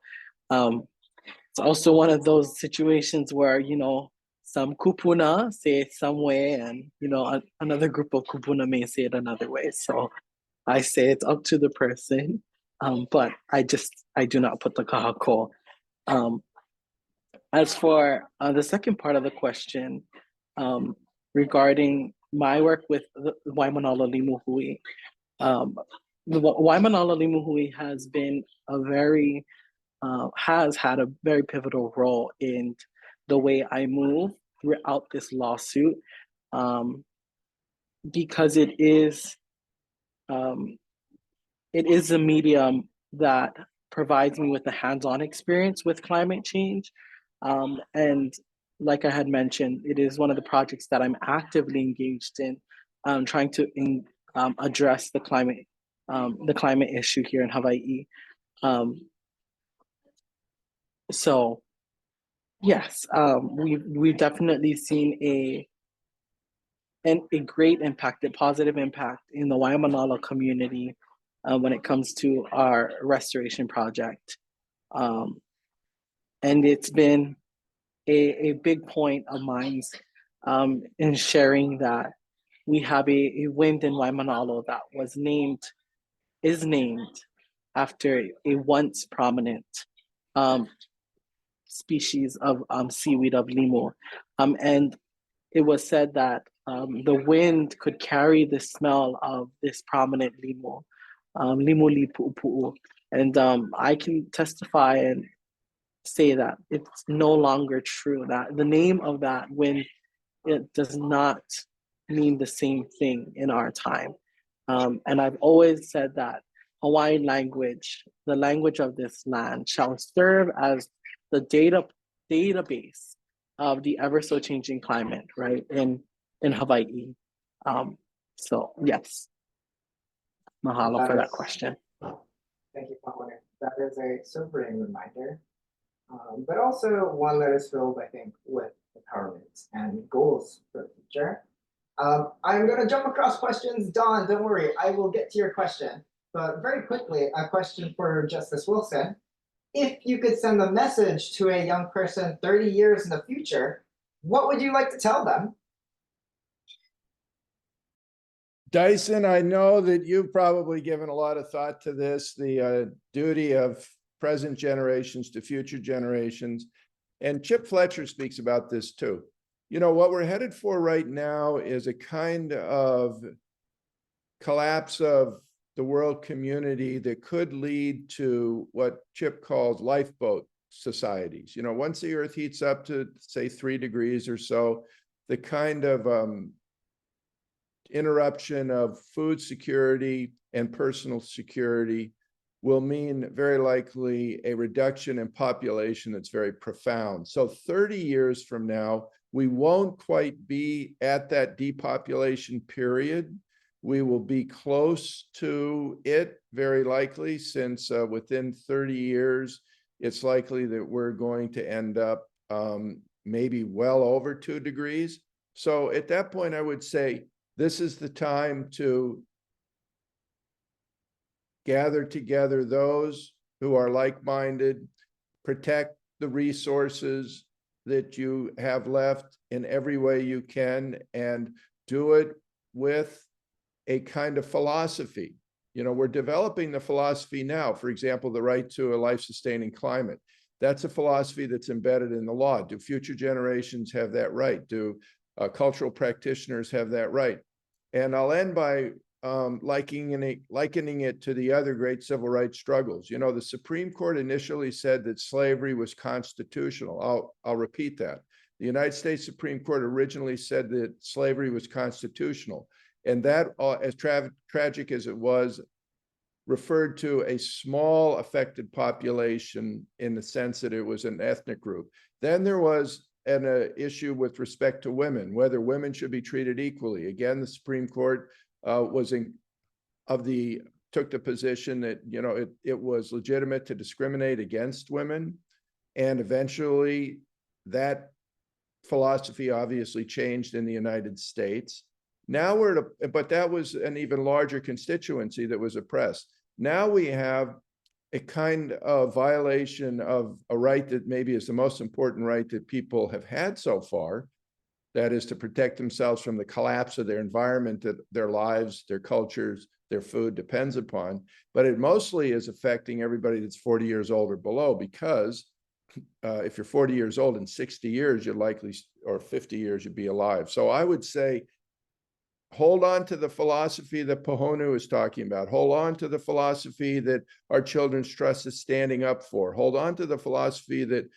it's also one of those situations where, some kupuna say it some way, and another group of kupuna may say it another way. So I say it's up to the person, but I do not put the kahako. As for the second part of the question, regarding my work with the Waimanalo Limuhui, the Waimanalo Limuhui has been has had a very pivotal role in the way I move throughout this lawsuit, because it is a medium that provides me with a hands-on experience with climate change. And like I had mentioned, it is one of the projects that I'm actively engaged in, trying to address the climate issue here in Hawaii. So yes, we've definitely seen a great impact, a positive impact in the Waimanalo community when it comes to our restoration project. And it's been a big point of mine in sharing that we have a wind in Waimanalo that is named after a once prominent species of seaweed of limu. And it was said that the wind could carry the smell of this prominent limu, limu lipu'upu'u. And I can testify and say that it's no longer true, that the name of that wind, it does not mean the same thing in our time. And I've always said that Hawaiian language, the language of this land, shall serve as the database of the ever so changing climate, right, in Hawaii. So yes, mahalo for that question. Thank you, Pahonu. That is a sobering reminder, but also one that is filled, I think, with empowerment and goals for the future. I'm going to jump across questions. Dawn, don't worry, I will get to your question. But very quickly, a question for Justice Wilson. If you could send a message to a young person 30 years in the future, what would you like to tell them? Dyson, I know that you've probably given a lot of thought to this, the duty of present generations to future generations. And Chip Fletcher speaks about this too. You know, what we're headed for right now is a kind of collapse of the world community that could lead to what Chip calls lifeboat societies. You know, once the earth heats up to, say, 3 degrees or so, the kind of interruption of food security and personal security will mean very likely a reduction in population that's very profound. So 30 years from now, we won't quite be at that depopulation period. We will be close to it, very likely, since within 30 years, it's likely that we're going to end up maybe well over 2 degrees. So at that point, I would say this is the time to gather together those who are like-minded, protect the resources that you have left in every way you can, and do it with a kind of philosophy. You know, we're developing the philosophy now. For example, the right to a life-sustaining climate. That's a philosophy that's embedded in the law. Do future generations have that right? Do cultural practitioners have that right? And I'll end by likening it to the other great civil rights struggles. You know, the Supreme Court initially said that slavery was constitutional. I'll repeat that. The United States Supreme Court originally said that slavery was constitutional. And that, as tragic as it was, referred to a small affected population in the sense that it was an ethnic group. Then there was an issue with respect to women, whether women should be treated equally. Again, the Supreme Court took the position that, you know, it was legitimate to discriminate against women. And eventually that philosophy obviously changed in the United States. Now but that was an even larger constituency that was oppressed. Now we have a kind of violation of a right that maybe is the most important right that people have had so far, That is to protect themselves from the collapse of their environment that their lives, their cultures, their food depends upon. But it mostly is affecting everybody that's 40 years old or below, because if you're 40 years old, in 60 years, you're likely, or 50 years, you'd be alive. So I would say, hold on to the philosophy that Pahonu is talking about. Hold on to the philosophy that our children's trust is standing up for. Hold on to the philosophy that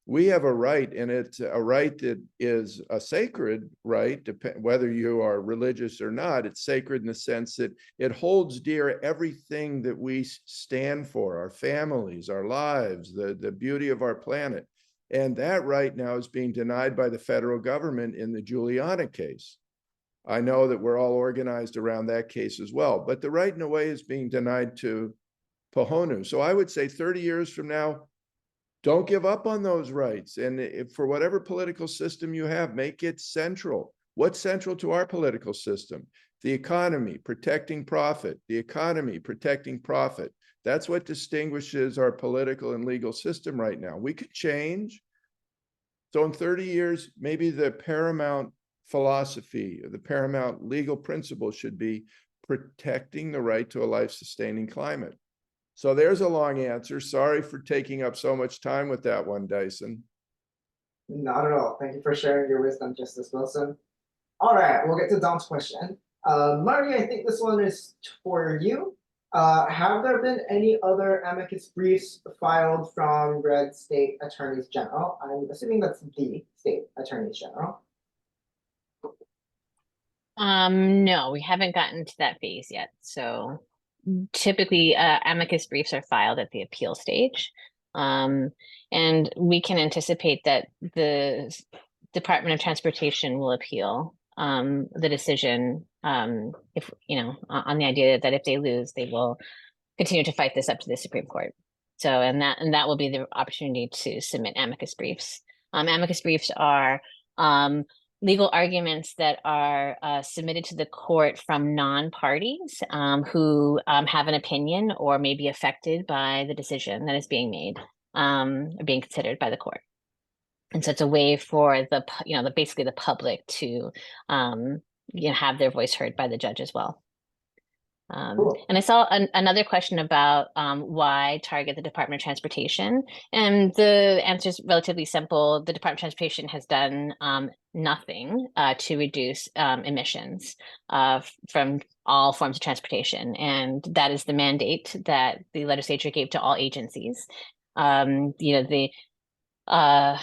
we have a right, and it's a right that is a sacred right, whether you are religious or not. It's sacred in the sense that it holds dear everything that we stand for, our families, our lives, the beauty of our planet. And that right now is being denied by the federal government in the Juliana case. I know that we're all organized around that case as well, but the right in a way is being denied to Pahonu. So I would say 30 years from now, don't give up on those rights. And if, for whatever political system you have, make it central. What's central to our political system? The economy, protecting profit. The economy, protecting profit. That's what distinguishes our political and legal system right now. We could change. So in 30 years, maybe the paramount philosophy, or the paramount legal principle should be protecting the right to a life-sustaining climate. So there's a long answer. Sorry for taking up so much time with that one, Dyson. Not at all. Thank you for sharing your wisdom, Justice Wilson. All right, we'll get to Dom's question. Marty, I think this one is for you. Have there been any other amicus briefs filed from Red State Attorneys General? I'm assuming that's the State Attorneys General. No, we haven't gotten to that phase yet. So typically amicus briefs are filed at the appeal stage. And we can anticipate that the Department of Transportation will appeal the decision if, you know, on the idea that if they lose, they will continue to fight this up to the Supreme Court. So, and that will be the opportunity to submit amicus briefs. Amicus briefs are legal arguments that are submitted to the court from non-parties who have an opinion or may be affected by the decision that is being made or being considered by the court. And so it's a way for the, you know, basically the public to, you know, have their voice heard by the judge as well. Cool. And I saw another question about why target the Department of Transportation, and the answer is relatively simple. The Department of Transportation has done nothing to reduce emissions from all forms of transportation, and that is the mandate that the legislature gave to all agencies. You know,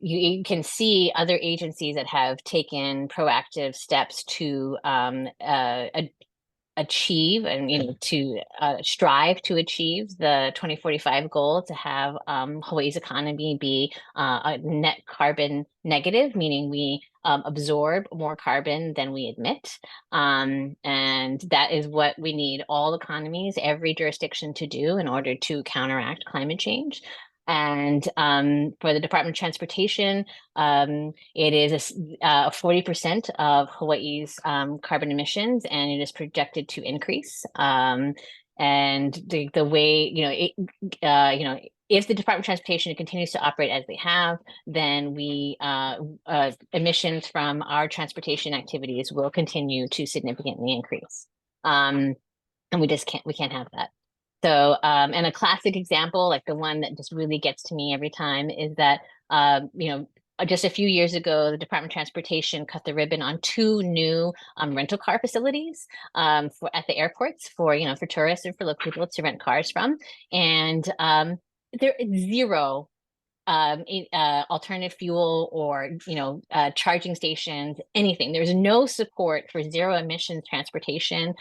you can see other agencies that have taken proactive steps to achieve and, you know, to strive to achieve the 2045 goal to have Hawaii's economy be a net carbon negative, meaning we absorb more carbon than we emit. And that is what we need all economies, every jurisdiction to do in order to counteract climate change. And for the Department of Transportation, it is 40% of Hawaii's carbon emissions, and it is projected to increase. And the way, you know, if the Department of Transportation continues to operate as they have, then we emissions from our transportation activities will continue to significantly increase. And we can't have that. So, and a classic example, like the one that just really gets to me every time, is that, you know, just a few years ago, the Department of Transportation cut the ribbon on 2 new rental car facilities at the airports for, you know, for tourists and for local people to rent cars from. And there is zero alternative fuel or, you know, charging stations, anything. There's no support for zero emissions transportation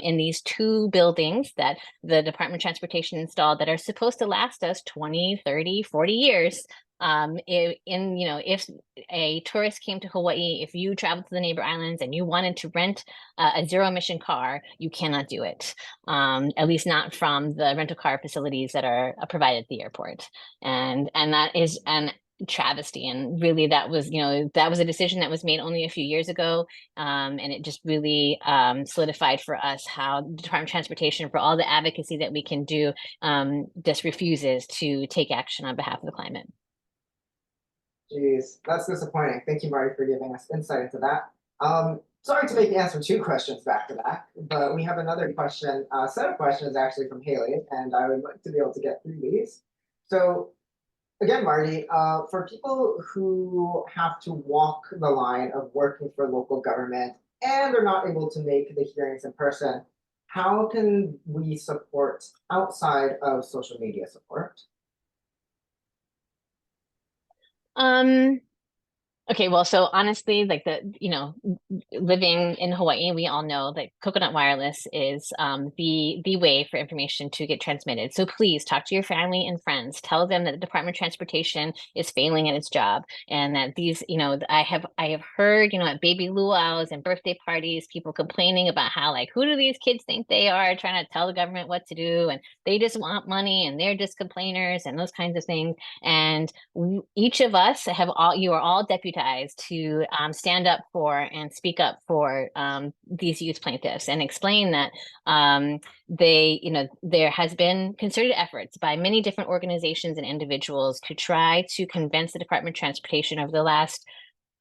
in these 2 buildings that the Department of Transportation installed that are supposed to last us 20, 30, 40 years. You know, if a tourist came to Hawaii, if you traveled to the neighbor islands and you wanted to rent a zero emission car, you cannot do it. At least not from the rental car facilities that are provided at the airport. And that is an travesty. And really that was, you know, that was a decision that was made only a few years ago. And it just really solidified for us how the Department of Transportation, for all the advocacy that we can do, just refuses to take action on behalf of the climate. Geez, that's disappointing. Thank you, Marty, for giving us insight into that. Sorry to make you answer two questions back to back, but we have another question, set of questions actually from Haley, and I would like to be able to get through these. So again, Marty, for people who have to walk the line of working for local government and are not able to make the hearings in person, how can we support outside of social media support? Okay, well, so honestly, like living in Hawaii, we all know that coconut wireless is the way for information to get transmitted. So please talk to your family and friends. Tell them that the Department of Transportation is failing at its job, and that these, I have heard, at baby luau's and birthday parties, people complaining about how like who do these kids think they are trying to tell the government what to do, and they just want money and they're just complainers and those kinds of things. And each of us you are all deputized to stand up for and speak up for these youth plaintiffs and explain that there has been concerted efforts by many different organizations and individuals to try to convince the Department of Transportation over the last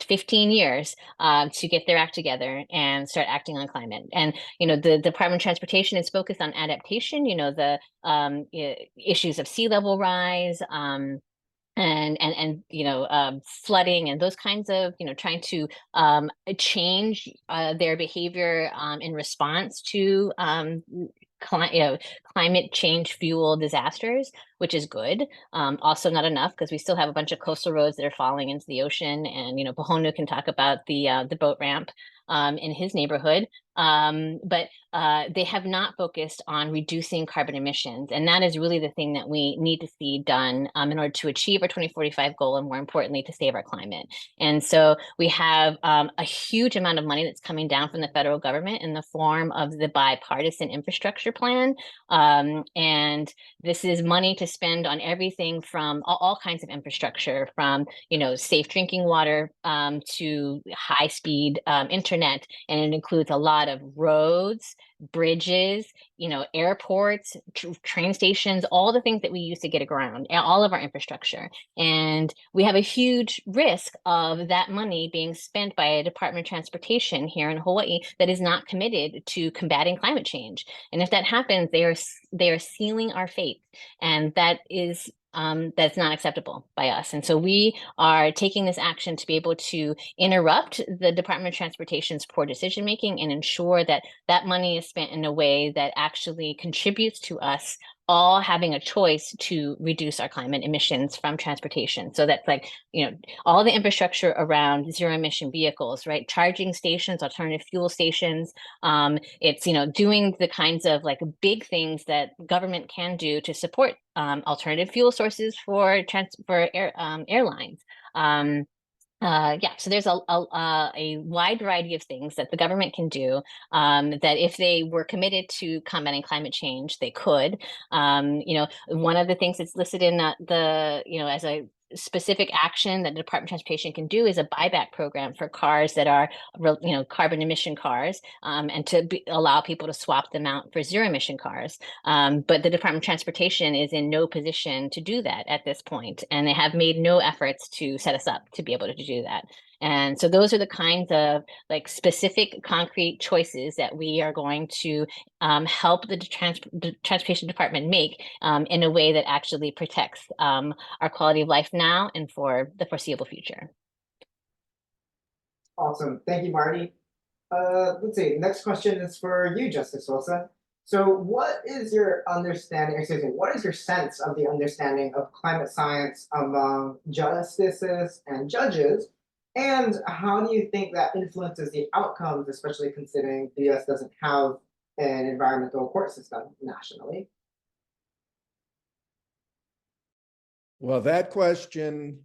15 years to get their act together and start acting on climate. And the Department of Transportation is focused on adaptation, the issues of sea level rise, and flooding and those kinds of trying to change their behavior in response to climate change fuel disasters, which is good. Also not enough because we still have a bunch of coastal roads that are falling into the ocean, and Pahonu can talk about the boat ramp in his neighborhood. But they have not focused on reducing carbon emissions. And that is really the thing that we need to see done in order to achieve our 2045 goal, and more importantly, to save our climate. And so we have a huge amount of money that's coming down from the federal government in the form of the bipartisan infrastructure plan. And this is money to spend on everything from all kinds of infrastructure, from safe drinking water to high-speed internet, and it includes a lot of roads, bridges, airports, train stations, all the things that we use to get around, all of our infrastructure. And we have a huge risk of that money being spent by a Department of Transportation here in Hawaii that is not committed to combating climate change. And if that happens, they are sealing our fate, and that is that's not acceptable by us. And so we are taking this action to be able to interrupt the Department of Transportation's poor decision making and ensure that that money is spent in a way that actually contributes to us all having a choice to reduce our climate emissions from transportation. So that's like, all the infrastructure around zero emission vehicles, right? Charging stations, alternative fuel stations. It's, doing the kinds of like big things that government can do to support alternative fuel sources for airlines. So there's a wide variety of things that the government can do that if they were committed to combating climate change, they could. One of the things that's listed in as a specific action that the Department of Transportation can do is a buyback program for cars that are, carbon emission cars, and to allow people to swap them out for zero emission cars. But the Department of Transportation is in no position to do that at this point, and they have made no efforts to set us up to be able to do that. And so those are the kinds of like specific concrete choices that we are going to help the Transportation Department make in a way that actually protects our quality of life now and for the foreseeable future. Awesome. Thank you, Marty. Let's see. Next question is for you, Justice Wilson. So what is your understanding, what is your sense of the understanding of climate science among justices and judges? And how do you think that influences the outcomes, especially considering the US doesn't have an environmental court system nationally? Well, that question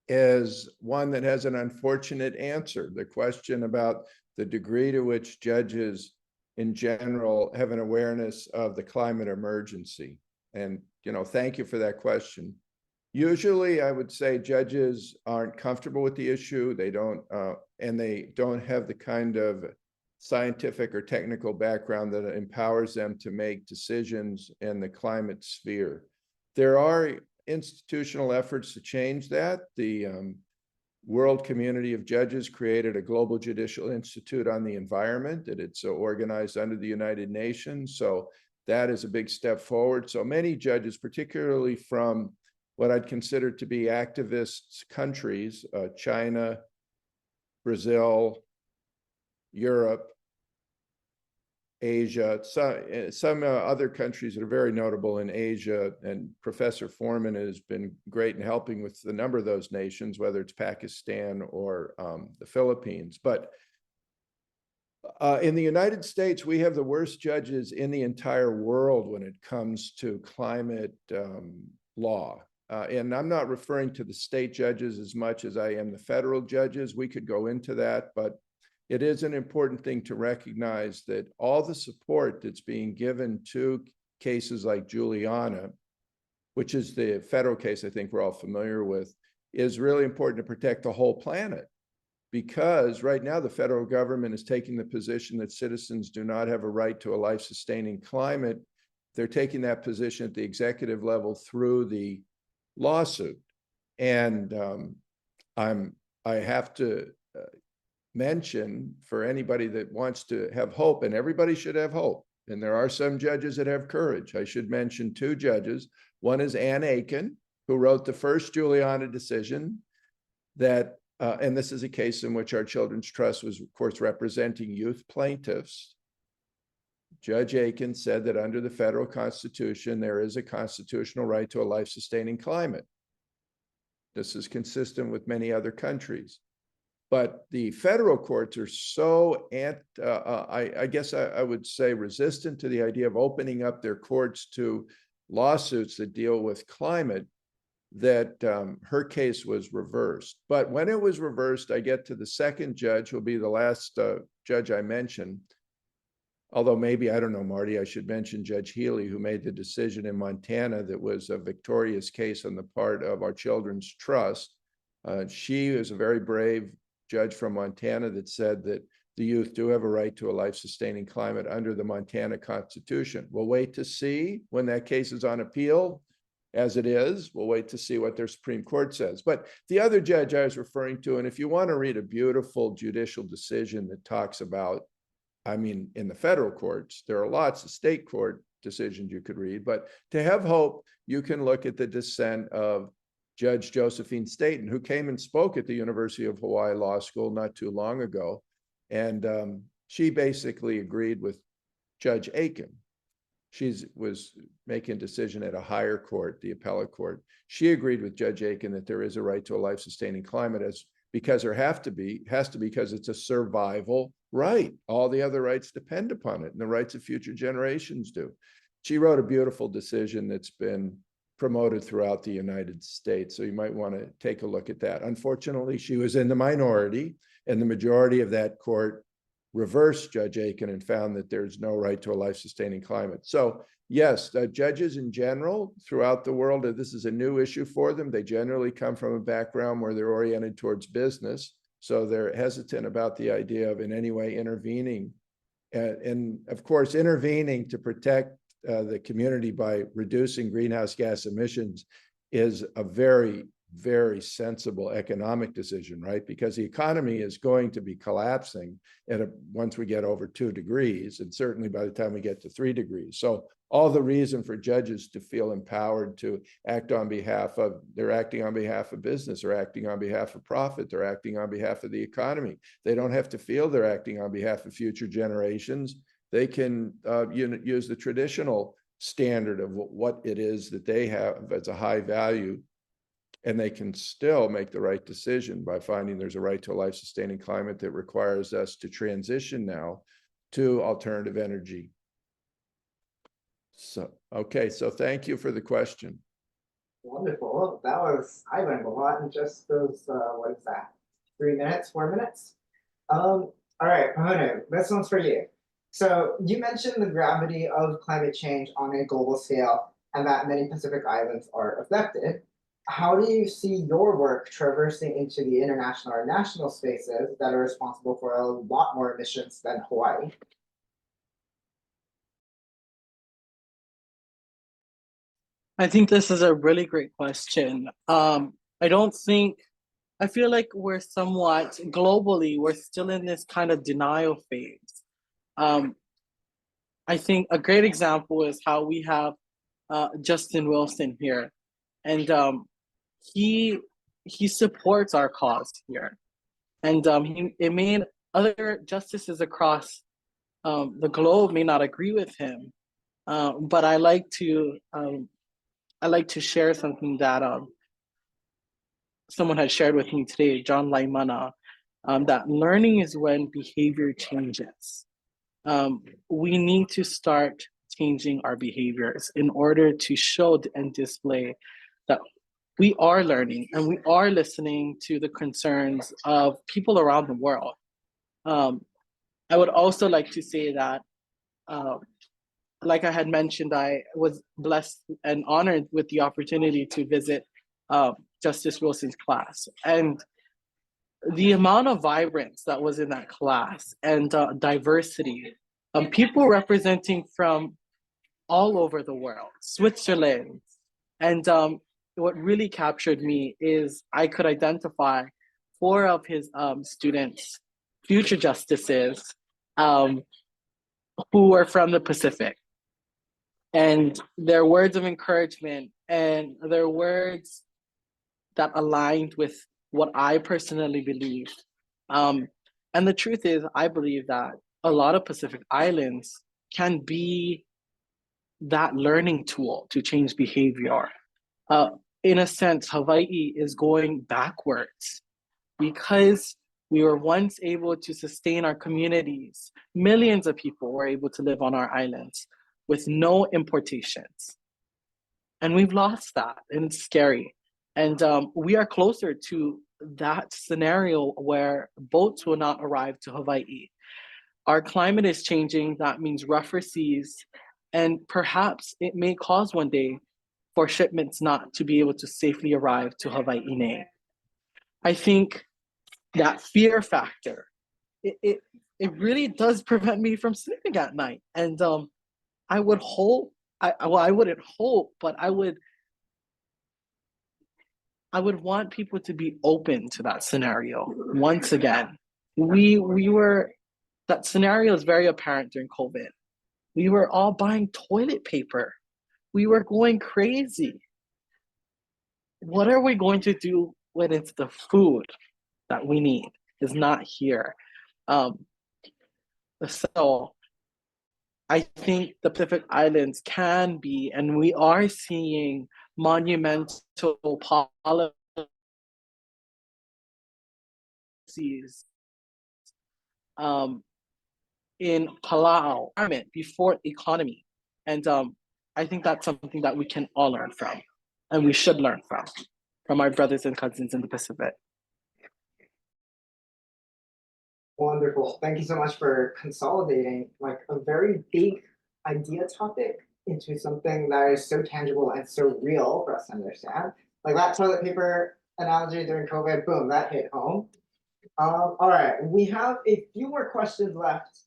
is one that has an unfortunate answer. The question about the degree to which judges in general have an awareness of the climate emergency. And, thank you for that question. Usually, I would say judges aren't comfortable with the issue. They don't, and they don't have the kind of scientific or technical background that empowers them to make decisions in the climate sphere. There are institutional efforts to change that. The world community of judges created a global judicial institute on the environment, that it's organized under the United Nations. So that is a big step forward. So many judges, particularly from what I'd consider to be activist countries, China, Brazil, Europe, Asia, some other countries that are very notable in Asia, and Professor Foreman has been great in helping with a number of those nations, whether it's Pakistan or the Philippines. But in the United States, we have the worst judges in the entire world when it comes to climate law. And I'm not referring to the state judges as much as I am the federal judges. We could go into that, but it is an important thing to recognize that all the support that's being given to cases like Juliana, which is the federal case I think we're all familiar with, is really important to protect the whole planet. Because right now the federal government is taking the position that citizens do not have a right to a life-sustaining climate. They're taking that position at the executive level through the lawsuit. And I have to mention, for anybody that wants to have hope, and everybody should have hope, and there are some judges that have courage. I should mention two judges. One is Ann Aiken, who wrote the first Juliana decision that, and this is a case in which our Children's Trust was, of course, representing youth plaintiffs. Judge Aiken said that under the federal constitution, there is a constitutional right to a life-sustaining climate. This is consistent with many other countries. But the federal courts are so, I guess I would say, resistant to the idea of opening up their courts to lawsuits that deal with climate, that her case was reversed. But when it was reversed, I get to the second judge, who'll be the last judge I mentioned. Although maybe, I don't know, Marty, I should mention Judge Healy, who made the decision in Montana that was a victorious case on the part of our Children's Trust. She is a very brave judge from Montana that said that the youth do have a right to a life-sustaining climate under the Montana Constitution. We'll wait to see when that case is on appeal. As it is, we'll wait to see what their Supreme Court says. But the other judge I was referring to, and if you want to read a beautiful judicial decision that talks about, I mean, in the federal courts, there are lots of state court decisions you could read, but to have hope, you can look at the dissent of Judge Josephine Staten, who came and spoke at the University of Hawaii Law School not too long ago. And she basically agreed with Judge Aiken. She was making a decision at a higher court, the appellate court. She agreed with Judge Aiken that there is a right to a life-sustaining climate, because there has to be, because it's a survival right. All the other rights depend upon it, and the rights of future generations do. She wrote a beautiful decision that's been promoted throughout the United States. So you might want to take a look at that. Unfortunately, she was in the minority, and the majority of that court reversed Judge Aiken and found that there's no right to a life-sustaining climate. So yes, judges in general throughout the world, this is a new issue for them. They generally come from a background where they're oriented towards business. So they're hesitant about the idea of in any way intervening. And of course, intervening to protect the community by reducing greenhouse gas emissions is a very, very sensible economic decision, right? Because the economy is going to be collapsing once we get over 2 degrees, and certainly by the time we get to 3 degrees. So all the reason for judges to feel empowered to act on behalf of, they're acting on behalf of business, they're acting on behalf of profit, they're acting on behalf of the economy. They don't have to feel they're acting on behalf of future generations. They can use the traditional standard of what it is that they have as a high value, and they can still make the right decision by finding there's a right to a life-sustaining climate that requires us to transition now to alternative energy. So, okay, so thank you for the question. Wonderful. I learned a lot in just those, what is that? 3 minutes, 4 minutes? All right, Pahonu, this one's for you. So you mentioned the gravity of climate change on a global scale and that many Pacific islands are affected. How do you see your work traversing into the international or national spaces that are responsible for a lot more emissions than Hawaii? I think this is a really great question. I don't think I feel like we're somewhat globally, we're still in this kind of denial phase. I think a great example is how we have Justin Wilson here, and he supports our cause here, and it made other justices across the globe may not agree with him, but I like to share something that someone had shared with me today, John Laimana, that learning is when behavior changes. We need to start changing our behaviors in order to show and display that we are learning and we are listening to the concerns of people around the world. I would also like to say that, like I had mentioned, I was blessed and honored with the opportunity to visit Justice Wilson's class. And the amount of vibrance that was in that class and diversity, people representing from all over the world, Switzerland. And what really captured me is I could identify 4 of his students, future justices, who were from the Pacific. And their words of encouragement and their words that aligned with what I personally believe. And the truth is, I believe that a lot of Pacific Islands can be that learning tool to change behavior. In a sense, Hawaii is going backwards because we were once able to sustain our communities. Millions of people were able to live on our islands with no importations. And we've lost that, and it's scary. And we are closer to that scenario where boats will not arrive to Hawaii. Our climate is changing. That means rougher seas. And perhaps it may cause one day for shipments not to be able to safely arrive to Hawaii. I think that fear factor, it really does prevent me from sleeping at night. And I would hope, I wouldn't hope, but I would want people to be open to that scenario. Once again, that scenario is very apparent during COVID. We were all buying toilet paper. We were going crazy. What are we going to do when it's the food that we need is not here? So I think the Pacific Islands can be, and we are seeing monumental policies in Palau before economy. And I think that's something that we can all learn from, and we should learn from our brothers and cousins in the Pacific. Wonderful. Thank you so much for consolidating like a very big idea topic into something that is so tangible and so real for us to understand. Like that toilet paper analogy during COVID, boom, that hit home. All right, we have a few more questions left.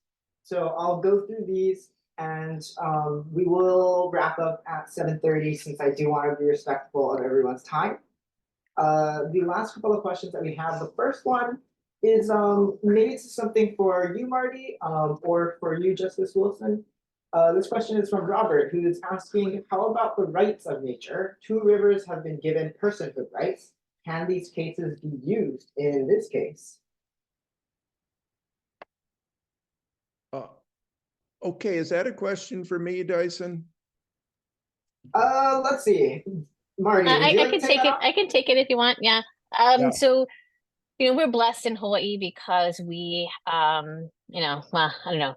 So I'll go through these and we will wrap up at 7:30 since I do want to be respectful of everyone's time. The last couple of questions that we have, the first one is maybe it's something for you, Marty, or for you, Justice Wilson. This question is from Robert, who is asking, how about the rights of nature? 2 rivers have been given personhood rights. Can these cases be used in this case? Okay, is that a question for me, Dyson? Let's see. Marty, would you I like can to take it. that? I can take it if you want. Yeah. Yeah. So, we're blessed in Hawaii because we, well, I don't know.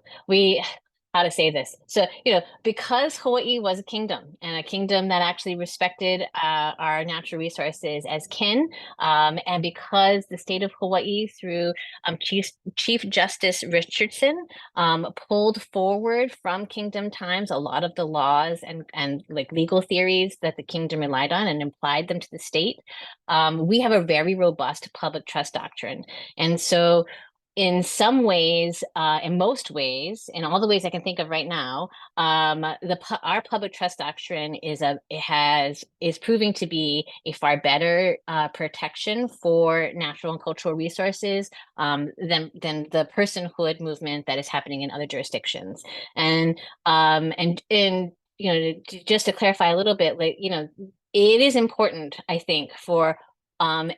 How to say this. So, because Hawaii was a kingdom and a kingdom that actually respected our natural resources as kin, and because the state of Hawaii through Chief Justice Richardson pulled forward from kingdom times a lot of the laws and like legal theories that the kingdom relied on and applied them to the state, we have a very robust public trust doctrine. And so in some ways, in most ways, in all the ways I can think of right now, our public trust doctrine is proving to be a far better protection for natural and cultural resources than the personhood movement that is happening in other jurisdictions. And just to clarify a little bit, like, it is important, I think, for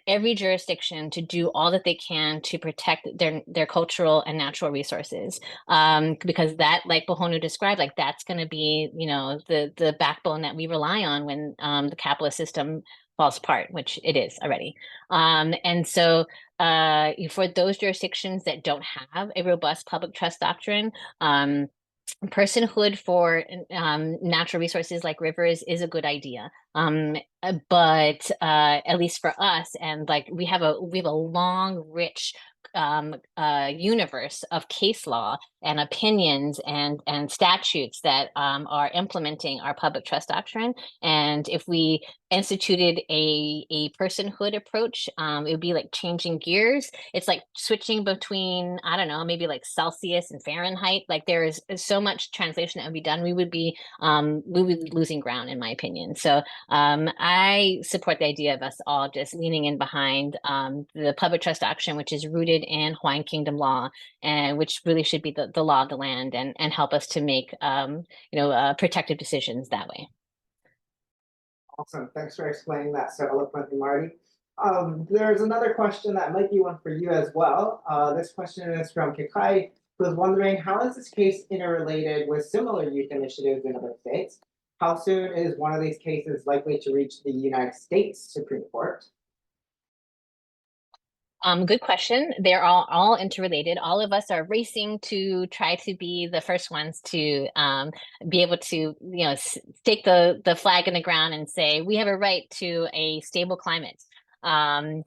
every jurisdiction to do all that they can to protect their cultural and natural resources, because that, like Pahonu described, like that's going to be, the backbone that we rely on when the capitalist system falls apart, which it is already. And so for those jurisdictions that don't have a robust public trust doctrine, personhood for natural resources like rivers is a good idea. But at least for us, and like we have a long, rich universe of case law and opinions and statutes that are implementing our public trust doctrine. And if we instituted a personhood approach, it would be like changing gears. It's like switching between, I don't know, maybe like Celsius and Fahrenheit. Like there is so much translation that would be done. We would be losing ground, in my opinion. So I support the idea of us all just leaning in behind the public trust doctrine, which is rooted in Hawaiian Kingdom law, and which really should be the law of the land, and help us to make protective decisions that way. Awesome. Thanks for explaining that so eloquently, Marty. There's another question that might be one for you as well. This question is from Kikai, who is wondering, how is this case interrelated with similar youth initiatives in other states? How soon is one of these cases likely to reach the United States Supreme Court? Good question. They're all interrelated. All of us are racing to try to be the first ones to be able to, stake the flag in the ground and say we have a right to a stable climate. I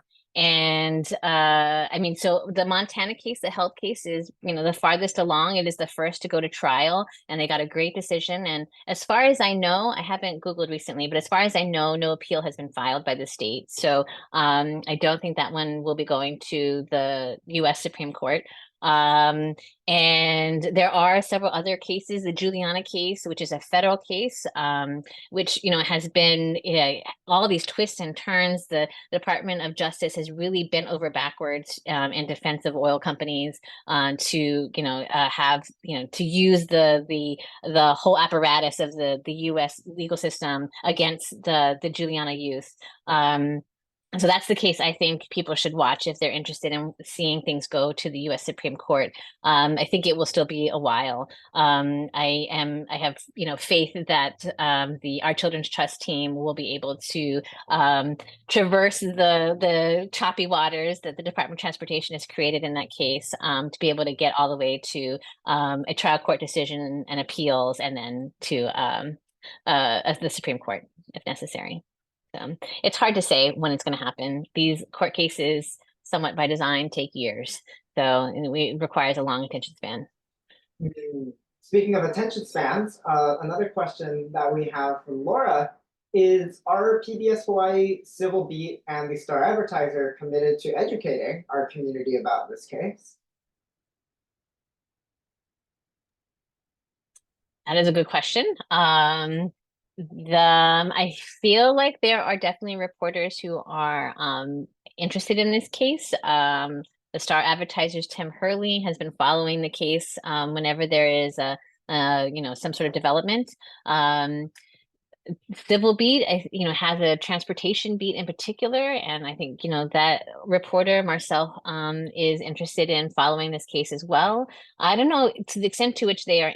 mean, so the Montana case, the health case, is the farthest along. It is the first to go to trial, and they got a great decision. And as far as I know, I haven't Googled recently, but as far as I know, no appeal has been filed by the state. So I don't think that one will be going to the U.S. Supreme Court. And there are several other cases, the Juliana case, which is a federal case, which, has been all these twists and turns. The Department of Justice has really bent over backwards in defense of oil companies to use the whole apparatus of the U.S. legal system against the Juliana youth. So that's the case I think people should watch if they're interested in seeing things go to the U.S. Supreme Court. I think it will still be a while. I have faith that our Children's Trust team will be able to traverse the choppy waters that the Department of Transportation has created in that case to be able to get all the way to a trial court decision and appeals, and then to the Supreme Court if necessary. It's hard to say when it's going to happen. These court cases, somewhat by design, take years. So it requires a long attention span. Speaking of attention spans, another question that we have from Laura is, are PBS Hawaii, Civil Beat, and the Star Advertiser committed to educating our community about this case? That is a good question. I feel like there are definitely reporters who are interested in this case. The Star Advertiser's Tim Hurley has been following the case whenever there is some sort of development. Civil Beat, has a transportation beat in particular, and I think that reporter Marcel is interested in following this case as well. I don't know to the extent to which they are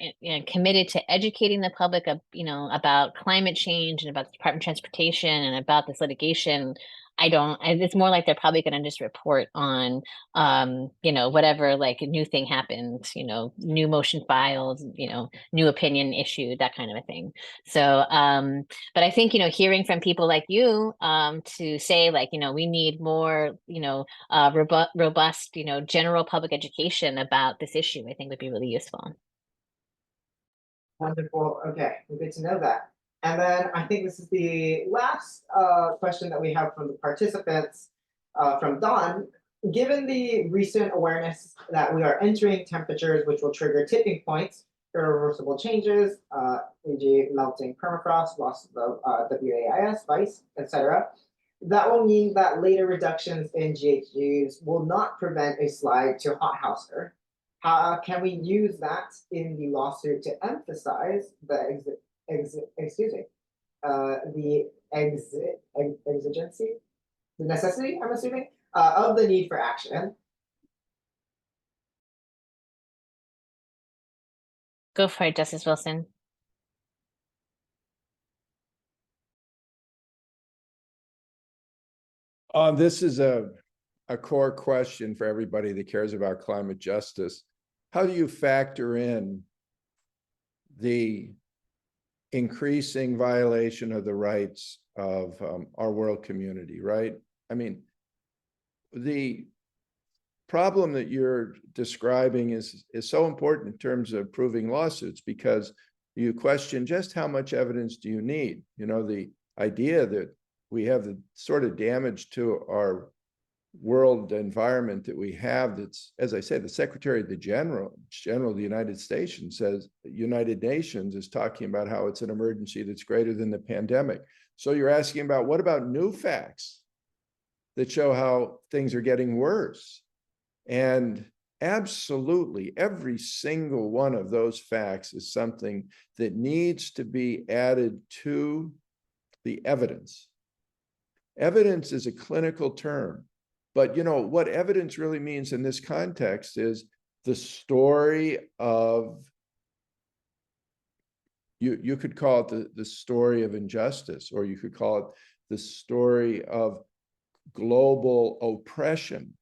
committed to educating the public about climate change and about the Department of Transportation and about this litigation. It's more like they're probably going to just report on, whatever, like a new thing happened, new motion filed, new opinion issued, that kind of a thing. So, but I think, hearing from people like you to say like, we need more, robust, general public education about this issue, I think would be really useful. Wonderful. Okay, good to know that. And then I think this is the last question that we have from the participants, from Don, given the recent awareness that we are entering temperatures which will trigger tipping points, irreversible changes, e.g. melting permafrost, loss of WAIS, ice, etc., that will mean that later reductions in GHGs will not prevent a slide to hothouser. How can we use that in the lawsuit to emphasize the exigency, the necessity, I'm assuming, of the need for action? Go for it, Justice Wilson. This is a core question for everybody that cares about climate justice. How do you factor in the increasing violation of the rights of our world community, right? I mean, the problem that you're describing is so important in terms of proving lawsuits, because you question just how much evidence do you need? You know, the idea that we have the sort of damage to our world environment that we have, that's, as I said, the Secretary of the General of the United Nations is talking about how it's an emergency that's greater than the pandemic. So you're asking about, what about new facts that show how things are getting worse? And absolutely every single one of those facts is something that needs to be added to the evidence. Evidence is a clinical term, but you know what evidence really means in this context is the story of, you could call it the story of injustice, or you could call it the story of global oppression.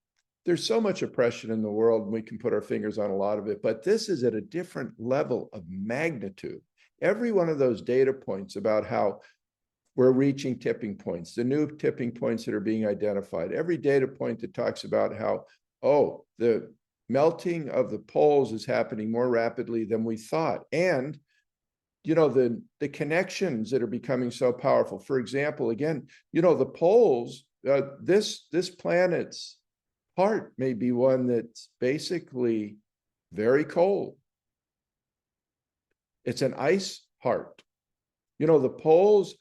There's so much oppression in the world, and we can put our fingers on a lot of it, but this is at a different level of magnitude. Every one of those data points about how we're reaching tipping points, the new tipping points that are being identified, every data point that talks about how, oh, the melting of the poles is happening more rapidly than we thought. And, you know, the connections that are becoming so powerful. For example, again, you know, the poles, this planet's heart may be one that's basically very cold. It's an ice heart. You know, the poles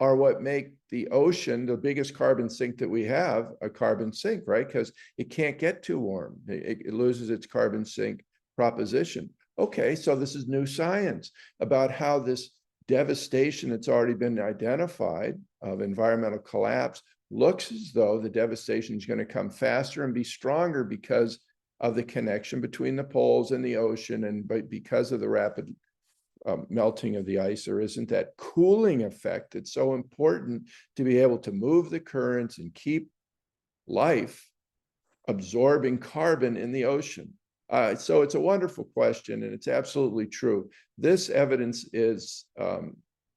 are what make the ocean, the biggest carbon sink that we have, a carbon sink, right? Because it can't get too warm. It loses its carbon sink proposition. Okay, so this is new science about how this devastation that's already been identified of environmental collapse looks as though the devastation is going to come faster and be stronger because of the connection between the poles and the ocean, and because of the rapid melting of the ice. There isn't that cooling effect that's so important to be able to move the currents and keep life absorbing carbon in the ocean. So it's a wonderful question, and it's absolutely true. This evidence is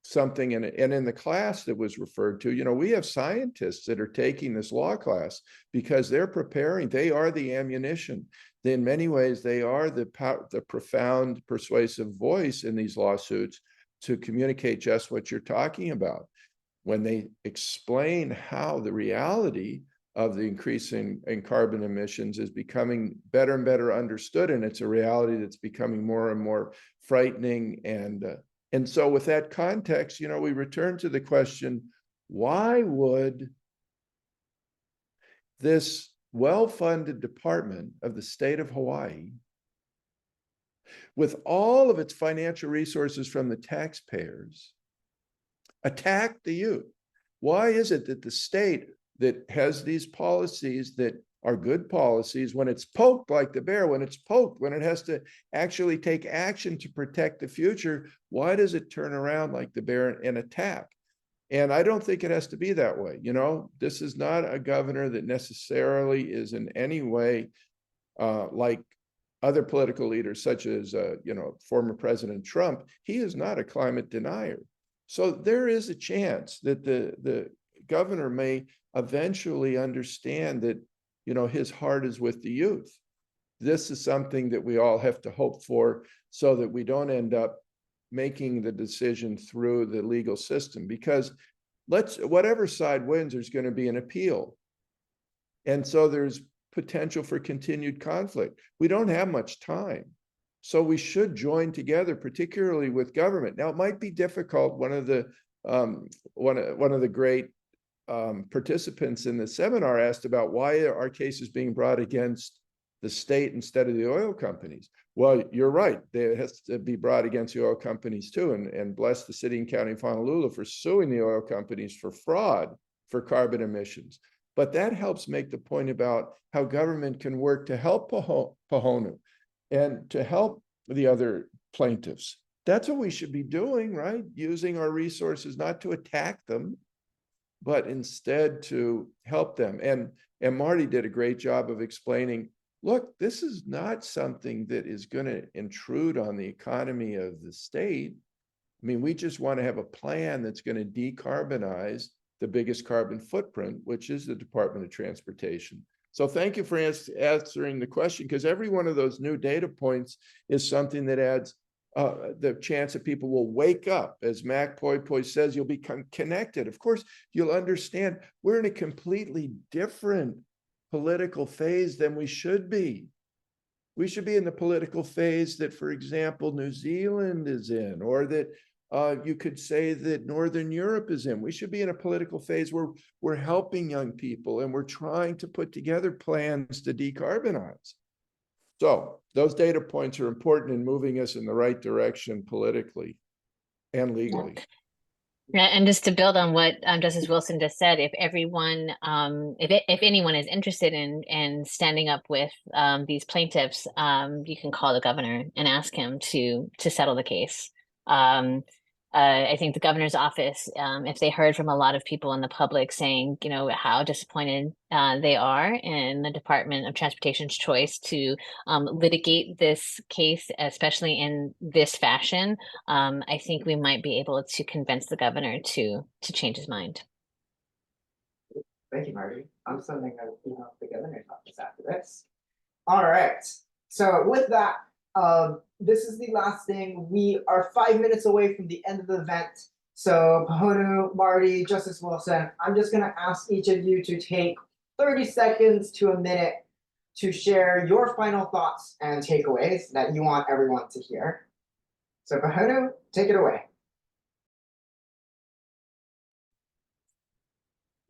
something, and in the class that was referred to, you know, we have scientists that are taking this law class because they're preparing, they are the ammunition. In many ways, they are the profound, persuasive voice in these lawsuits to communicate just what you're talking about. When they explain how the reality of the increase in carbon emissions is becoming better and better understood, and it's a reality that's becoming more and more frightening. And so with that context, you know, we return to the question, why would this well-funded department of the state of Hawaii, with all of its financial resources from the taxpayers, attack the youth? Why is it that the state that has these policies that are good policies, when it's poked like the bear, when it has to actually take action to protect the future, why does it turn around like the bear and attack? And I don't think it has to be that way. You know, this is not a governor that necessarily is in any way like other political leaders, such as, you know, former President Trump. He is not a climate denier. So there is a chance that the governor may eventually understand that, you know, his heart is with the youth. This is something that we all have to hope for, so that we don't end up making the decision through the legal system, because whatever side wins, there's going to be an appeal. And so there's potential for continued conflict. We don't have much time. So we should join together, particularly with government. Now, it might be difficult. One of the great participants in the seminar asked about why are our cases being brought against the state instead of the oil companies. Well, you're right. It has to be brought against the oil companies too, and bless the city and county of Honolulu for suing the oil companies for fraud for carbon emissions. But that helps make the point about how government can work to help Pahonu and to help the other plaintiffs. That's what we should be doing, right? Using our resources not to attack them, but instead to help them. And Marty did a great job of explaining, look, this is not something that is going to intrude on the economy of the state. I mean, we just want to have a plan that's going to decarbonize the biggest carbon footprint, which is the Department of Transportation. So thank you for answering the question, because every one of those new data points is something that adds the chance that people will wake up. As Mac Poi says, you'll become connected. Of course, you'll understand we're in a completely different political phase than we should be. We should be in the political phase that, for example, New Zealand is in, or that you could say that Northern Europe is in. We should be in a political phase where we're helping young people and we're trying to put together plans to decarbonize. So those data points are important in moving us in the right direction politically and legally. Yeah, and just to build on what Justice Wilson just said, if everyone, if anyone is interested in standing up with these plaintiffs, you can call the governor and ask him to settle the case. I think the governor's office, if they heard from a lot of people in the public saying, you know, how disappointed they are in the Department of Transportation's choice to litigate this case, especially in this fashion, I think we might be able to convince the governor to change his mind. Thank you, Marty. I'm sending an email to the governor's office after this. All right. So with that, this is the last thing. We are 5 minutes away from the end of the event. So Pahonu, Marty, Justice Wilson, I'm just going to ask each of you to take 30 seconds to a minute to share your final thoughts and takeaways that you want everyone to hear. So Pahonu, take it away.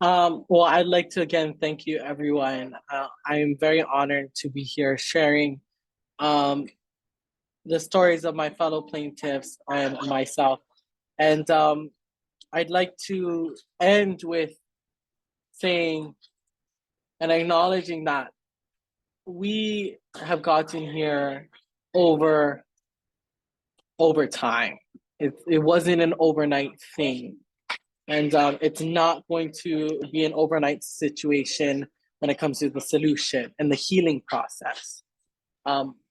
Well, I'd like to again thank you, everyone. I am very honored to be here sharing the stories of my fellow plaintiffs and myself. And I'd like to end with saying and acknowledging that we have gotten here over time. It wasn't an overnight thing. And it's not going to be an overnight situation when it comes to the solution and the healing process.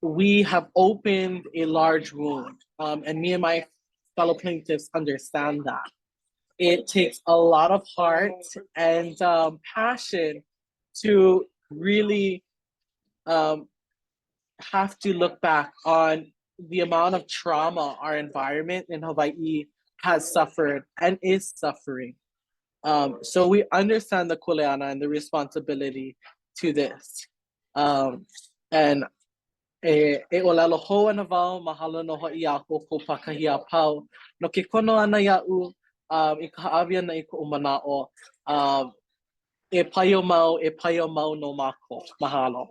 We have opened a large wound, and me and my fellow plaintiffs understand that. It takes a lot of heart and passion to really have to look back on the amount of trauma our environment in Hawaii has suffered and is suffering. So we understand the kuleana and the responsibility to this. And e olelo ho ana wau mahalo no hoi ako ko pakahia pau no ke kono ana ia'u I ka ha'awia na I ko umana'o e paio mau no mako. Mahalo.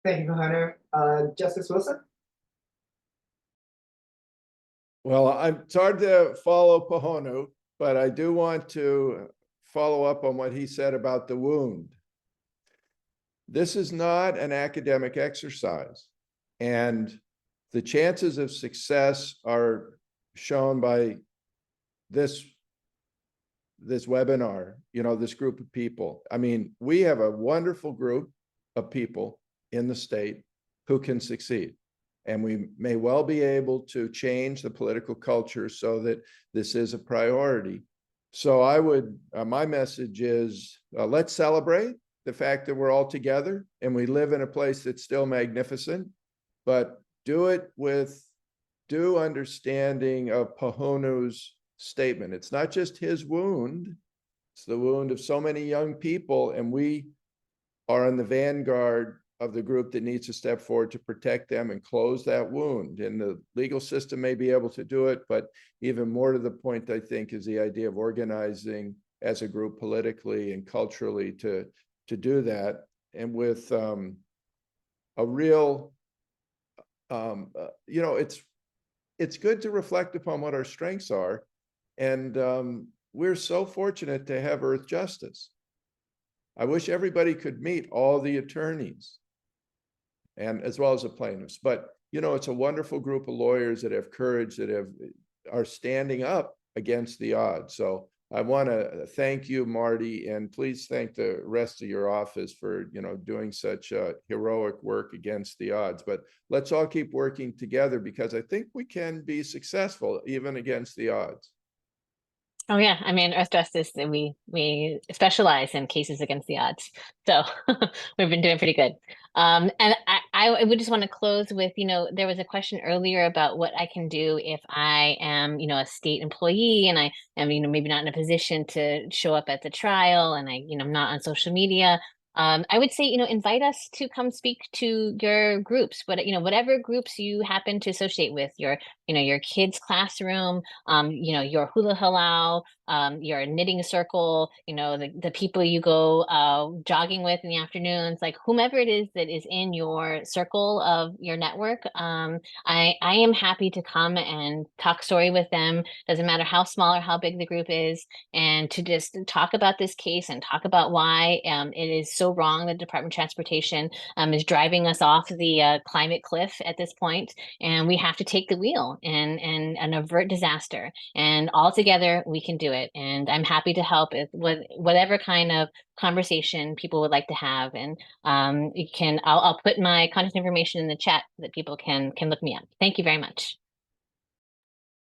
Thank you, Pahonu. Justice Wilson? Well, it's hard to follow Pahonu, but I do want to follow up on what he said about the wound. This is not an academic exercise, and the chances of success are shown by this webinar, you know, this group of people. I mean, we have a wonderful group of people in the state who can succeed, and we may well be able to change the political culture so that this is a priority. So I would, my message is, let's celebrate the fact that we're all together and we live in a place that's still magnificent, but do it with due understanding of Pahonu's statement. It's not just his wound, It's the wound of so many young people, and we are in the vanguard of the group that needs to step forward to protect them and close that wound. And the legal system may be able to do it, but even more to the point, I think, is the idea of organizing as a group politically and culturally to do that. And with a real, you know, it's good to reflect upon what our strengths are. And we're so fortunate to have Earthjustice. I wish everybody could meet all the attorneys and as well as the plaintiffs, but you know, it's a wonderful group of lawyers that have courage, that are standing up against the odds. So I want to thank you, Marty, and please thank the rest of your office for, you know, doing such heroic work against the odds. But let's all keep working together, because I think we can be successful even against the odds. Oh yeah, I mean, Earthjustice, we specialize in cases against the odds, so we've been doing pretty good. And I would just want to close with, you know, there was a question earlier about what I can do if I am, you know, a state employee and I am, you know, maybe not in a position to show up at the trial, and I, you know, I'm not on social media. I would say, you know, invite us to come speak to your groups, but you know, whatever groups you happen to associate with, your, you know, your kids' classroom, you know, your hula halau, your knitting circle, you know, the people you go jogging with in the afternoons, like whomever it is that is in your circle of your network. I am happy to come and talk story with them. Doesn't matter how small or how big the group is, and to just talk about this case and talk about why it is so wrong that Department of Transportation is driving us off the climate cliff at this point, and we have to take the wheel and avert disaster. And all together we can do it. And I'm happy to help with whatever kind of conversation people would like to have. And you can, I'll put my contact information in the chat so that people can look me up. Thank you very much.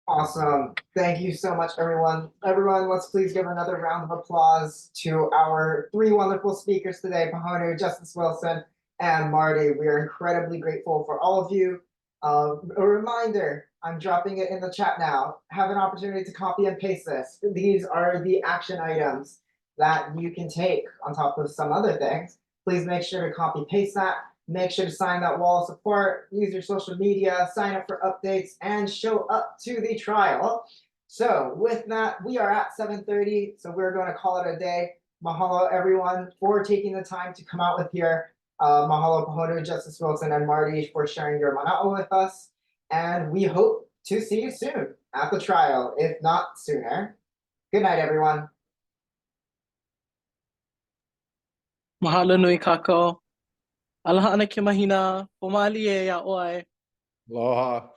Awesome. Thank you so much, everyone. Everyone, let's please give another round of applause to our three wonderful speakers today, Pahonu, Justice Wilson, and Marty. We are incredibly grateful for all of you. A reminder, I'm dropping it in the chat now. Have an opportunity to copy and paste this. These are the action items that you can take on top of some other things. Please make sure to copy paste that. Make sure to sign that wall of support, use your social media, sign up for updates, and show up to the trial. So with that, we are at 7:30, so we're going to call it a day. Mahalo, everyone, for taking the time to come out with here. Mahalo, Pahonu, Justice Wilson, and Marty for sharing your mana'o with us. And we hope to see you soon at the trial, if not sooner. Good night, everyone. Mahalo nui kako. Aloha ana ke mahina, pomali e ya oai. Aloha.